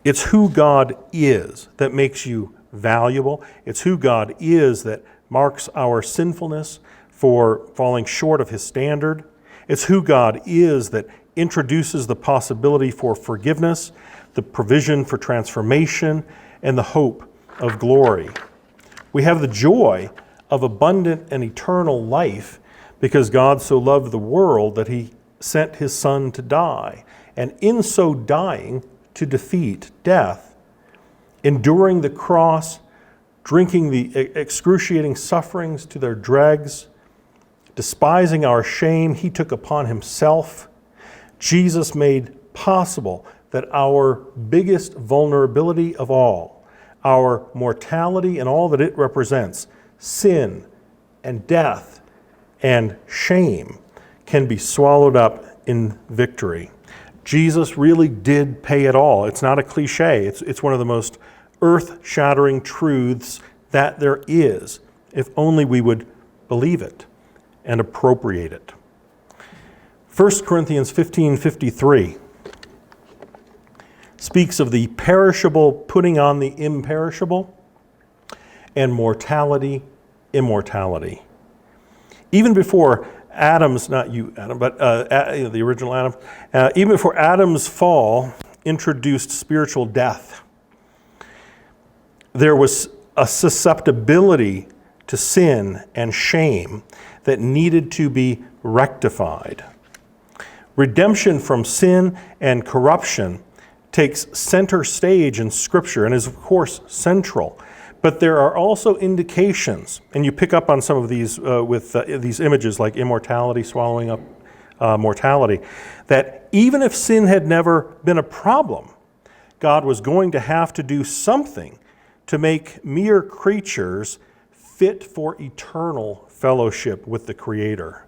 It's who God is that makes you valuable. It's who God is that marks our sinfulness for falling short of His standard. It's who God is that introduces the possibility for forgiveness, the provision for transformation, and the hope of glory. We have the joy of abundant and eternal life because God so loved the world that He sent His Son to die, and in so dying, to defeat death, enduring the cross, drinking the excruciating sufferings to their dregs, despising our shame, He took upon Himself. Jesus made possible that our biggest vulnerability of all, our mortality and all that it represents, sin and death and shame, can be swallowed up in victory. Jesus really did pay it all. It's not a cliche. It's one of the most earth-shattering truths that there is, if only we would believe it and appropriate it. 1 Corinthians 15:53 speaks of the perishable putting on the imperishable and mortality, immortality. Even before Adam's, not you, Adam, but the original Adam, even before Adam's fall introduced spiritual death, there was a susceptibility to sin and shame that needed to be rectified. Redemption from sin and corruption takes center stage in Scripture and is, of course, central. But there are also indications, and you pick up on some of these with these images like immortality swallowing up mortality, that even if sin had never been a problem, God was going to have to do something to make mere creatures fit for eternal fellowship with the Creator.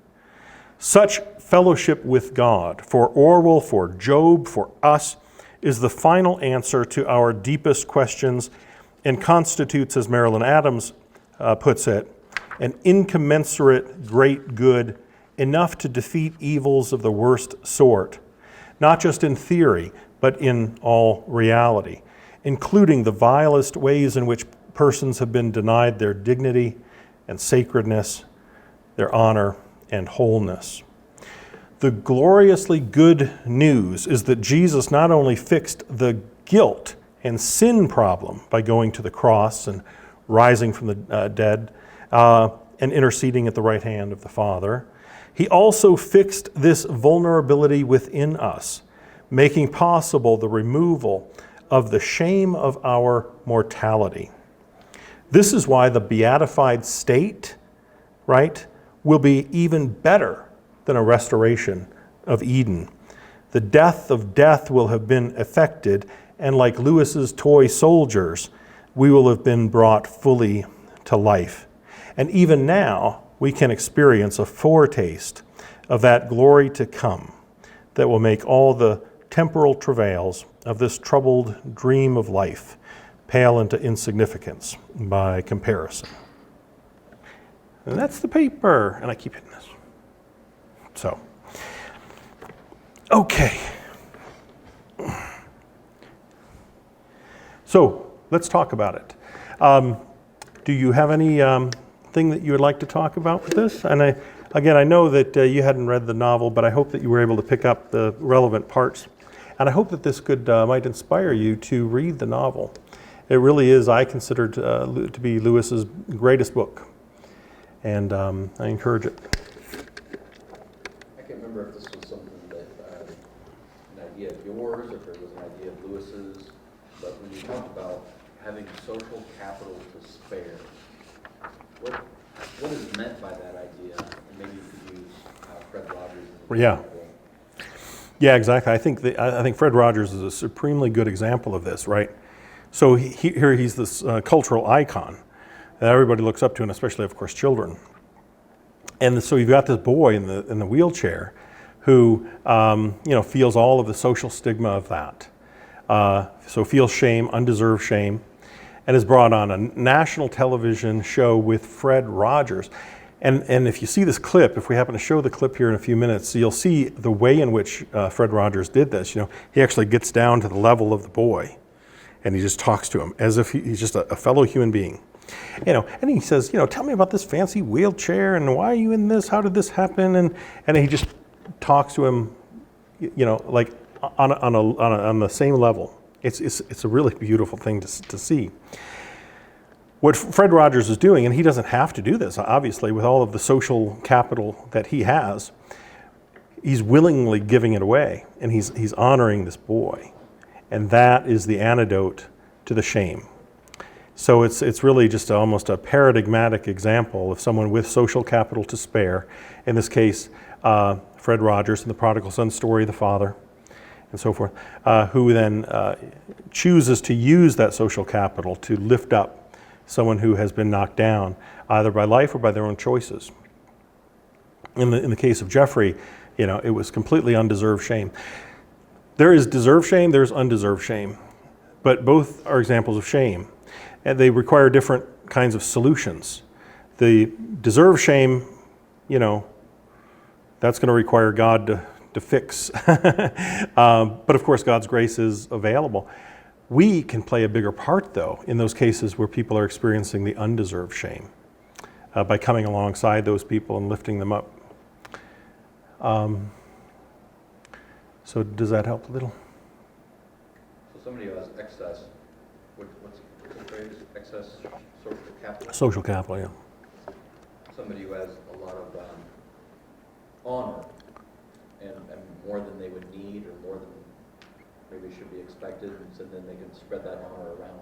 Such fellowship with God, for Orual, for Job, for us, is the final answer to our deepest questions and constitutes, as Marilyn Adams puts it, an incommensurate great good, enough to defeat evils of the worst sort, not just in theory, but in all reality, including the vilest ways in which persons have been denied their dignity and sacredness, their honor and wholeness. The gloriously good news is that Jesus not only fixed the guilt and sin problem by going to the cross and rising from the dead and interceding at the right hand of the Father, He also fixed this vulnerability within us, making possible the removal of the shame of our mortality. This is why the beatified state, right, will be even better than a restoration of Eden. The death of death will have been effected, and like Lewis's toy soldiers, we will have been brought fully to life. And even now, we can experience a foretaste of that glory to come that will make all the temporal travails of this troubled dream of life pale into insignificance by comparison. And that's the paper, and I keep hitting this. So, okay. So let's talk about it. Do you have any thing that you would like to talk about with this? And I know that you hadn't read the novel, but I hope that you were able to pick up the relevant parts. And I hope that this might inspire you to read the novel. It really is, I consider to be Lewis's greatest book. And I encourage it. I can't remember if this was something that, an idea of yours, or if it was an idea of Lewis's, but when you talk about having social capital to spare, what is meant by that idea? And maybe you could use Fred Rogers as an example. Yeah, exactly. I think Fred Rogers is a supremely good example of this, right? So here he's this cultural icon that everybody looks up to, and especially, of course, children. And so you've got this boy in the wheelchair who feels all of the social stigma of that. So feels shame, undeserved shame, and is brought on a national television show with Fred Rogers. And if you see this clip, if we happen to show the clip here in a few minutes, you'll see the way in which Fred Rogers did this. He actually gets down to the level of the boy, and he just talks to him as if he's just a fellow human being. And he says, tell me about this fancy wheelchair, and why are you in this? How did this happen? And he just talks to him, like on the same level. It's a really beautiful thing to see. What Fred Rogers is doing, and he doesn't have to do this, obviously, with all of the social capital that he has, he's willingly giving it away, and he's honoring this boy. And that is the antidote to the shame. So it's really just almost a paradigmatic example of someone with social capital to spare. In this case, Fred Rogers in the prodigal son story, the father, and so forth, who then chooses to use that social capital to lift up someone who has been knocked down, either by life or by their own choices. In the case of Jeffrey, it was completely undeserved shame. There is deserved shame, there's undeserved shame, but both are examples of shame, and they require different kinds of solutions. The deserved shame, that's going to require God to fix. But of course, God's grace is available. We can play a bigger part, though, in those cases where people are experiencing the undeserved shame by coming alongside those people and lifting them up. So does that help a little? So somebody who has excess, what's the phrase? Excess social capital? Social capital, yeah. Somebody who has a lot of honor and more than they would need, or more than maybe should be expected, and so then they can spread that honor around.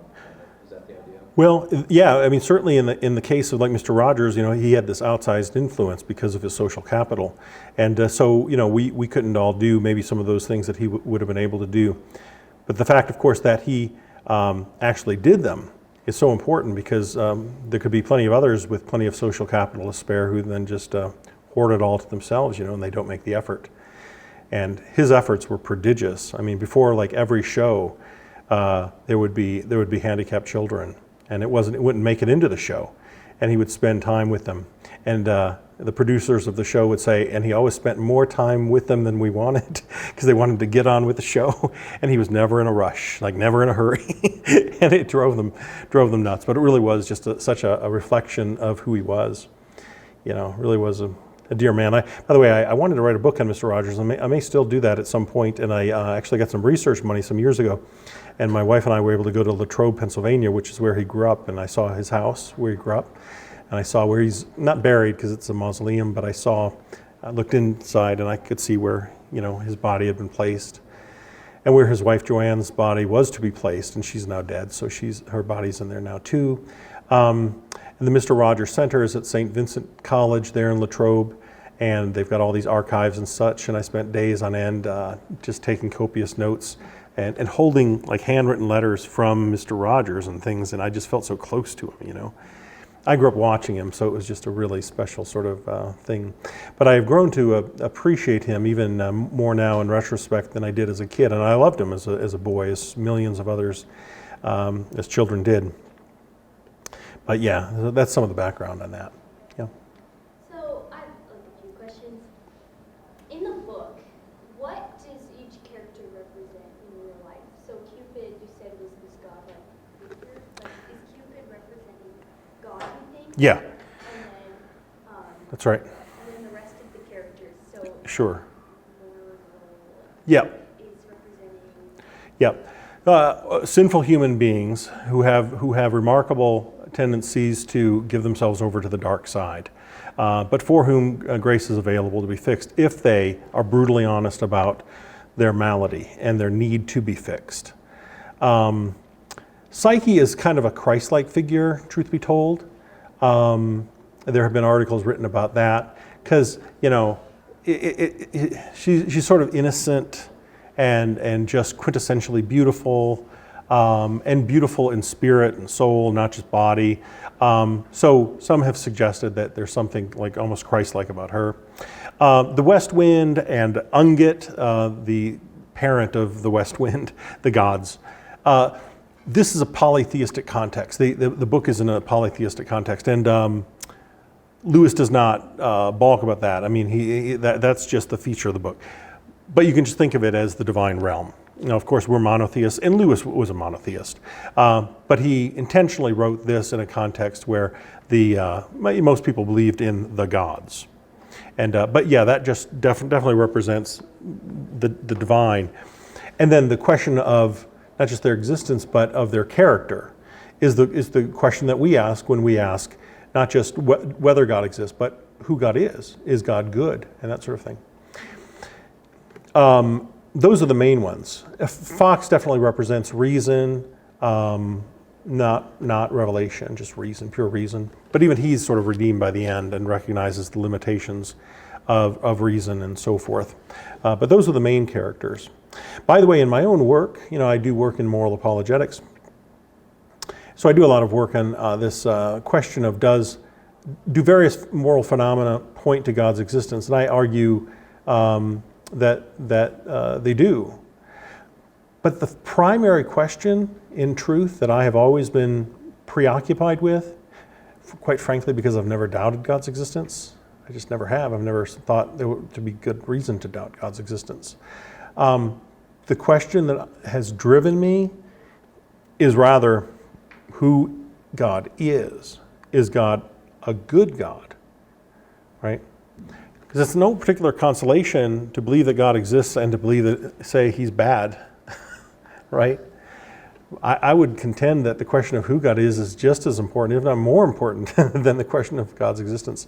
Is that the idea? Well, yeah. I mean, certainly in the case of like Mr. Rogers, he had this outsized influence because of his social capital, and so we couldn't all do maybe some of those things that he would have been able to do. But the fact, of course, that he actually did them is so important, because there could be plenty of others with plenty of social capital to spare who then just hoard it all to themselves, and they don't make the effort. And his efforts were prodigious. I mean, before like every show, there would be handicapped children, and it wouldn't make it into the show, and he would spend time with them. And the producers of the show would say, and he always spent more time with them than we wanted, because they wanted to get on with the show, and he was never in a rush, like never in a hurry, and it drove them nuts. But it really was just such a reflection of who he was. Really was a dear man. By the way, I wanted to write a book on Mr. Rogers, and I may still do that at some point, and I actually got some research money some years ago, and my wife and I were able to go to Latrobe, Pennsylvania, which is where he grew up, and I saw his house where he grew up, and I saw where he's not buried because it's a mausoleum, but I looked inside and I could see where his body had been placed, and where his wife Joanne's body was to be placed, and she's now dead, so her body's in there now too. And the Mr. Rogers Center is at St. Vincent College there in Latrobe, and they've got all these archives and such, and I spent days on end just taking copious notes and holding like handwritten letters from Mr. Rogers and things, and I just felt so close to him, I grew up watching him, so it was just a really special sort of thing. But I've grown to appreciate him even more now in retrospect than I did as a kid, and I loved him as a boy, as millions of others as children did. But yeah, that's some of the background on that. Yeah. So I have a few questions. Yeah, And then, that's right. and then the rest of the characters. So Sure. Orual Yep. is representing. Yep. Sinful human beings who have remarkable tendencies to give themselves over to the dark side, but for whom grace is available to be fixed if they are brutally honest about their malady and their need to be fixed. Psyche is kind of a Christ-like figure, truth be told. There have been articles written about that because, you know, she's sort of innocent and just quintessentially beautiful, and beautiful in spirit and soul, not just body. So some have suggested that there's something like almost Christ-like about her. The West Wind and Ungit, the parent of the West Wind, the gods. This is a polytheistic context. The book is in a polytheistic context, and Lewis does not balk about that. I mean, that's just the feature of the book. But you can just think of it as the divine realm. You know, of course, we're monotheists, and Lewis was a monotheist. But he intentionally wrote this in a context where most people believed in the gods. But yeah, that just definitely represents the divine. And then the question of not just their existence, but of their character is the question that we ask when we ask not just whether God exists, but who God is. Is God good? And that sort of thing. Those are the main ones. Fox definitely represents reason, not revelation, just reason, pure reason. But even he's sort of redeemed by the end and recognizes the limitations of reason and so forth. But those are the main characters. By the way, in my own work, you know, I do work in moral apologetics. So I do a lot of work on this question of do various moral phenomena point to God's existence? And I argue that they do. But the primary question, in truth, that I have always been preoccupied with, quite frankly, because I've never doubted God's existence, I just never have. I've never thought there would to be good reason to doubt God's existence. The question that has driven me is rather who God is. Is God a good God? Right? Because it's no particular consolation to believe that God exists and to believe that, say, he's bad, right? I would contend that the question of who God is just as important, if not more important, than the question of God's existence.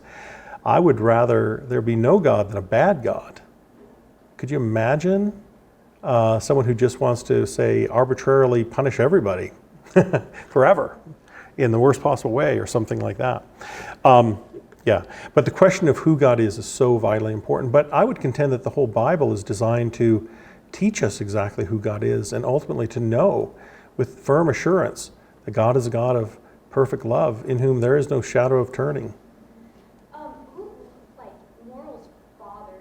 I would rather there be no God than a bad God. Could you imagine someone who just wants to, say, arbitrarily punish everybody forever in the worst possible way or something like that? Yeah, but the question of who God is so vitally important. But I would contend that the whole Bible is designed to teach us exactly who God is and ultimately to know with firm assurance that God is a God of perfect love in whom there is no shadow of turning. Who, like, Moral's father,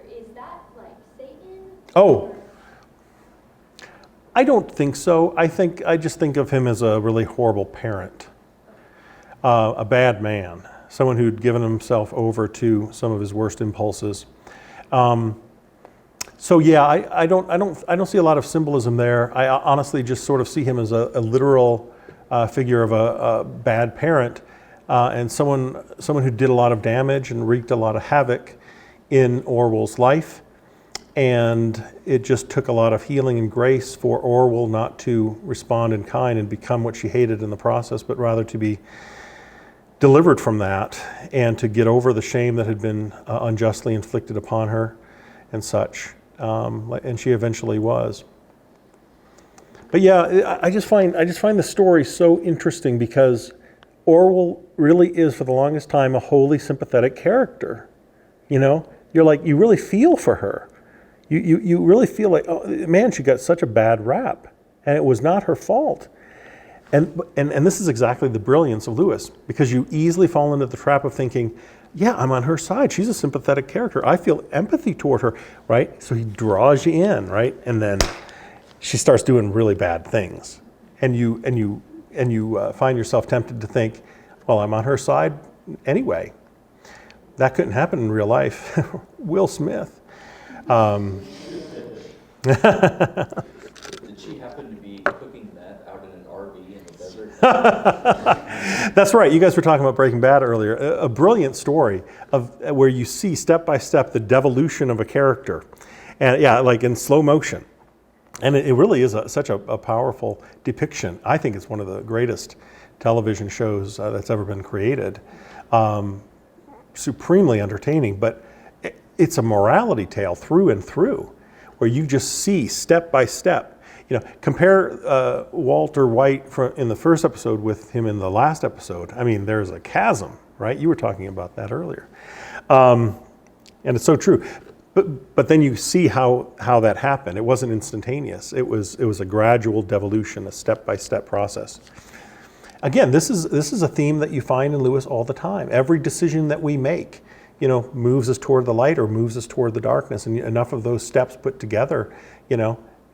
is that like Satan? Oh, I don't think so. I just think of him as a really horrible parent. A bad man, someone who'd given himself over to some of his worst impulses. So yeah, I don't see a lot of symbolism there. I honestly just sort of see him as a literal figure of a bad parent and someone who did a lot of damage and wreaked a lot of havoc in Orual's life. And it just took a lot of healing and grace for Orual not to respond in kind and become what she hated in the process, but rather to be delivered from that and to get over the shame that had been unjustly inflicted upon her and such. And she eventually was. But yeah, I just find the story so interesting because Orual really is, for the longest time, a wholly sympathetic character. You know, you really feel for her. You really feel like, oh man, she got such a bad rap, and it was not her fault. And this is exactly the brilliance of Lewis, because you easily fall into the trap of thinking, yeah, I'm on her side. She's a sympathetic character. I feel empathy toward her, right? So he draws you in, right? And then she starts doing really bad things, and you find yourself tempted to think, well, I'm on her side anyway. That couldn't happen in real life. Will Smith. Did she happen to be cooking that out in an RV in the desert? That's right. You guys were talking about Breaking Bad earlier. A brilliant story of where you see step by step the devolution of a character, and yeah, like in slow motion. And it really is such a powerful depiction. I think it's one of the greatest television shows that's ever been created. Supremely entertaining, but it's a morality tale through and through, where you just see step by step. Compare Walter White in the first episode with him in the last episode. I mean, there's a chasm, right? You were talking about that earlier. And it's so true. But then you see how that happened. It wasn't instantaneous. It was a gradual devolution, a step-by-step process. Again, this is a theme that you find in Lewis all the time. Every decision that we make, moves us toward the light or moves us toward the darkness. And enough of those steps put together,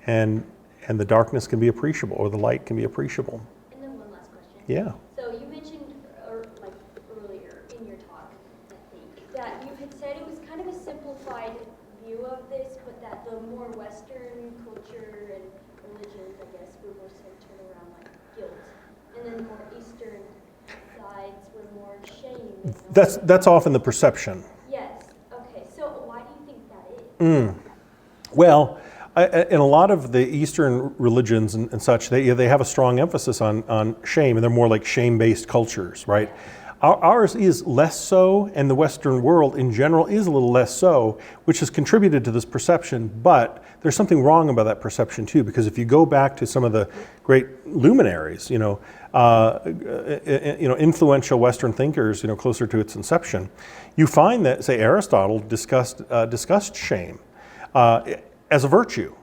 and the darkness can be appreciable or the light can be appreciable. And then one last question. Yeah. So you mentioned earlier in your talk, I think, that you had said it was kind of a simplified view of this, but that the more Western culture and religions, I guess, were more centered around guilt, and then the more Eastern sides were more shame. That's often the perception. Yes. Okay. So why do you think that is? Well, in a lot of the Eastern religions and such, they have a strong emphasis on shame, and they're more like shame-based cultures, right? Ours is less so, and the Western world in general is a little less so, which has contributed to this perception, but there's something wrong about that perception too, because if you go back to some of the great luminaries, influential Western thinkers, closer to its inception, you find that, say, Aristotle discussed shame as a virtue.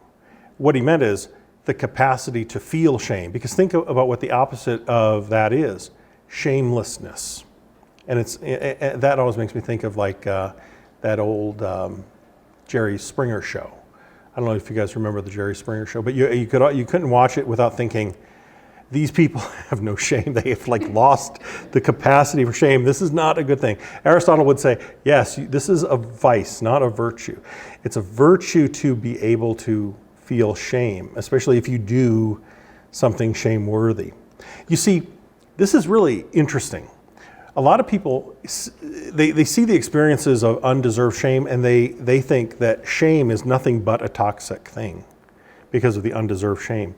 What he meant is the capacity to feel shame, because think about what the opposite of that is: shamelessness. And that always makes me think of that old Jerry Springer show. I don't know if you guys remember the Jerry Springer show, but you couldn't watch it without thinking, these people have no shame. They have lost the capacity for shame. This is not a good thing. Aristotle would say, yes, this is a vice, not a virtue. It's a virtue to be able to feel shame, especially if you do something shameworthy. You see, this is really interesting. A lot of people, they see the experiences of undeserved shame, and they think that shame is nothing but a toxic thing because of the undeserved shame.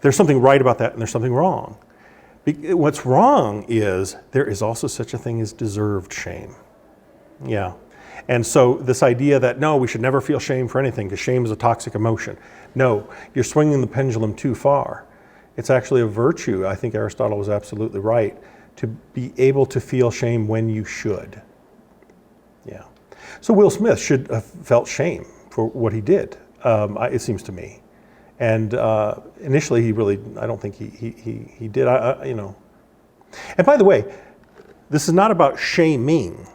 There's something right about that, and there's something wrong. What's wrong is there is also such a thing as deserved shame. Yeah. And so this idea that, no, we should never feel shame for anything because shame is a toxic emotion. No, you're swinging the pendulum too far. It's actually a virtue. I think Aristotle was absolutely right to be able to feel shame when you should. Yeah. So Will Smith should have felt shame for what he did, it seems to me. And initially, I don't think he did. And by the way, this is not about shaming.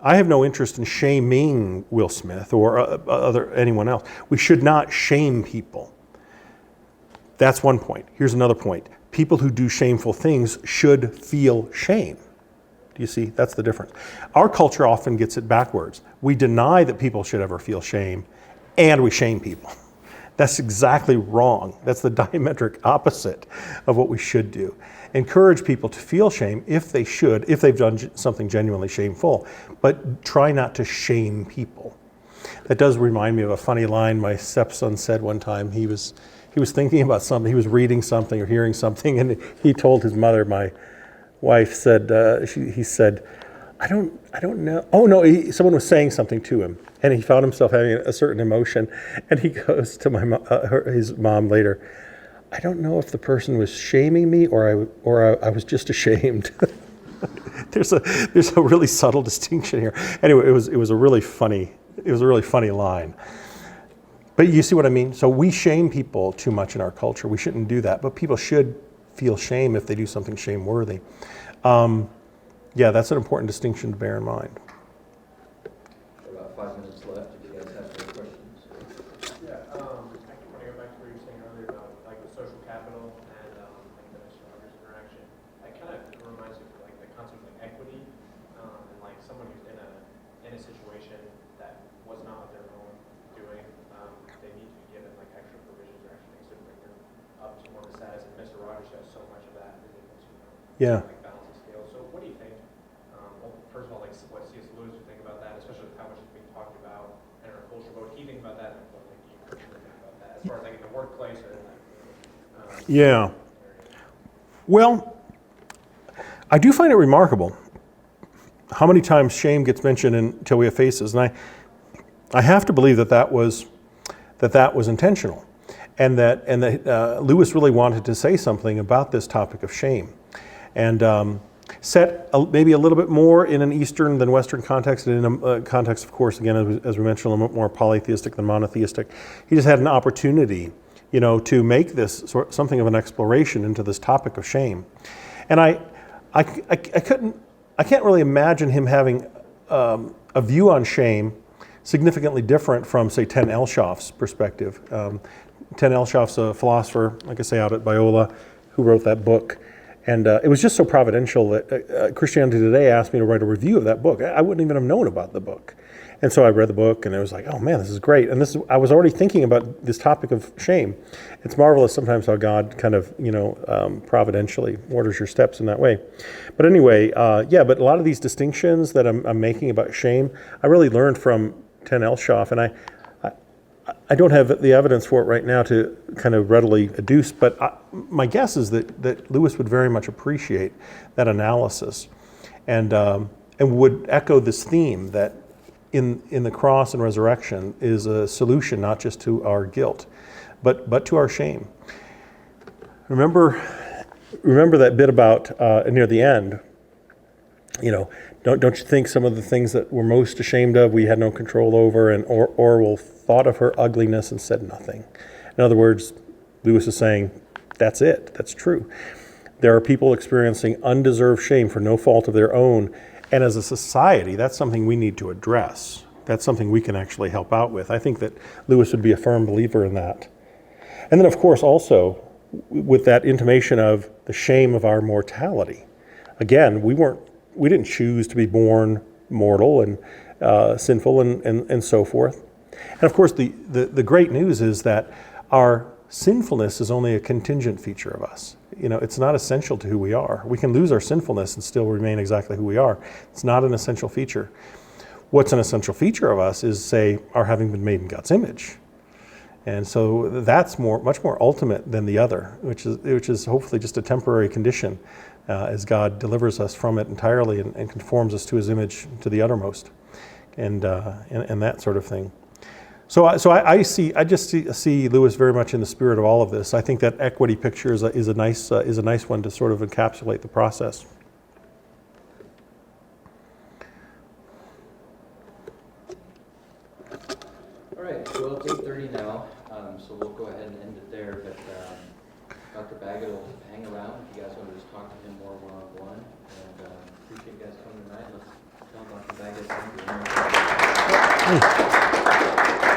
I have no interest in shaming Will Smith or anyone else. We should not shame people. That's one point. Here's another point. People who do shameful things should feel shame. Do you see? That's the difference. Our culture often gets it backwards. We deny that people should ever feel shame, and we shame people. That's exactly wrong. That's the diametric opposite of what we should do. Encourage people to feel shame if they've done something genuinely shameful, but try not to shame people. That does remind me of a funny line my stepson said one time. He was thinking about something, he was reading something or hearing something, and he told his mother, my wife said, he said, I don't know. Oh no, someone was saying something to him, and he found himself having a certain emotion, and he goes to his mom later, I don't know if the person was shaming me or I was just ashamed. There's a really subtle distinction here. Anyway, it was a really funny line. But you see what I mean? So we shame people too much in our culture. We shouldn't do that, but people should feel shame if they do something shameworthy. Yeah, that's an important distinction to bear in mind. About 5 minutes left. If you guys have any questions. Yeah, I want to go back to what you were saying earlier about the social capital and the Mr. interaction. It kind of reminds me of the concept of equity and someone who's in a situation that was not of their own doing. They need to be given extra provisions or extra things to bring them up to more of a status. And Mr. Rogers has so much of that. Yeah. like the workplace or like, Yeah. Well, I do find it remarkable how many times shame gets mentioned in Till We Have Faces, and I have to believe that was intentional, and that Lewis really wanted to say something about this topic of shame, and set maybe a little bit more in an Eastern than Western context, and in a context, of course, again, as we mentioned, a little bit more polytheistic than monotheistic. He just had an opportunity, to make this something of an exploration into this topic of shame, and I can't really imagine him having a view on shame significantly different from, say, Ten Elshoff's perspective. Ten Elshoff's a philosopher, like I say, out at Biola, who wrote that book. And it was just so providential that Christianity Today asked me to write a review of that book. I wouldn't even have known about the book. And so I read the book, and it was like, oh man, this is great. And I was already thinking about this topic of shame. It's marvelous sometimes how God kind of, providentially orders your steps in that way. But anyway, but a lot of these distinctions that I'm making about shame, I really learned from Ten Elshoff, and I don't have the evidence for it right now to kind of readily adduce, but my guess is that Lewis would very much appreciate that analysis, and would echo this theme that in the cross and resurrection is a solution not just to our guilt, but to our shame. Remember that bit about near the end. Don't you think some of the things that we're most ashamed of we had no control over, and Orual thought of her ugliness and said nothing. In other words, Lewis is saying, that's it, that's true. There are people experiencing undeserved shame for no fault of their own, and as a society, that's something we need to address. That's something we can actually help out with. I think that Lewis would be a firm believer in that. And then, of course, also with that intimation of the shame of our mortality. Again, we didn't choose to be born mortal and sinful and so forth. And of course, the great news is that our sinfulness is only a contingent feature of us. It's not essential to who we are. We can lose our sinfulness and still remain exactly who we are. It's not an essential feature. What's an essential feature of us is, say, our having been made in God's image. And so that's much more ultimate than the other, which is hopefully just a temporary condition as God delivers us from it entirely and conforms us to His image to the uttermost, and that sort of thing. So I just see Lewis very much in the spirit of all of this. I think that equity picture is a nice one to sort of encapsulate the process. All right, well, it's 8:30 now, so we'll go ahead and end it there. But Dr. Baggett will hang around if you guys want to just talk to him more one-on-one. And appreciate you guys coming tonight. Let's tell Dr. Baggett thank you.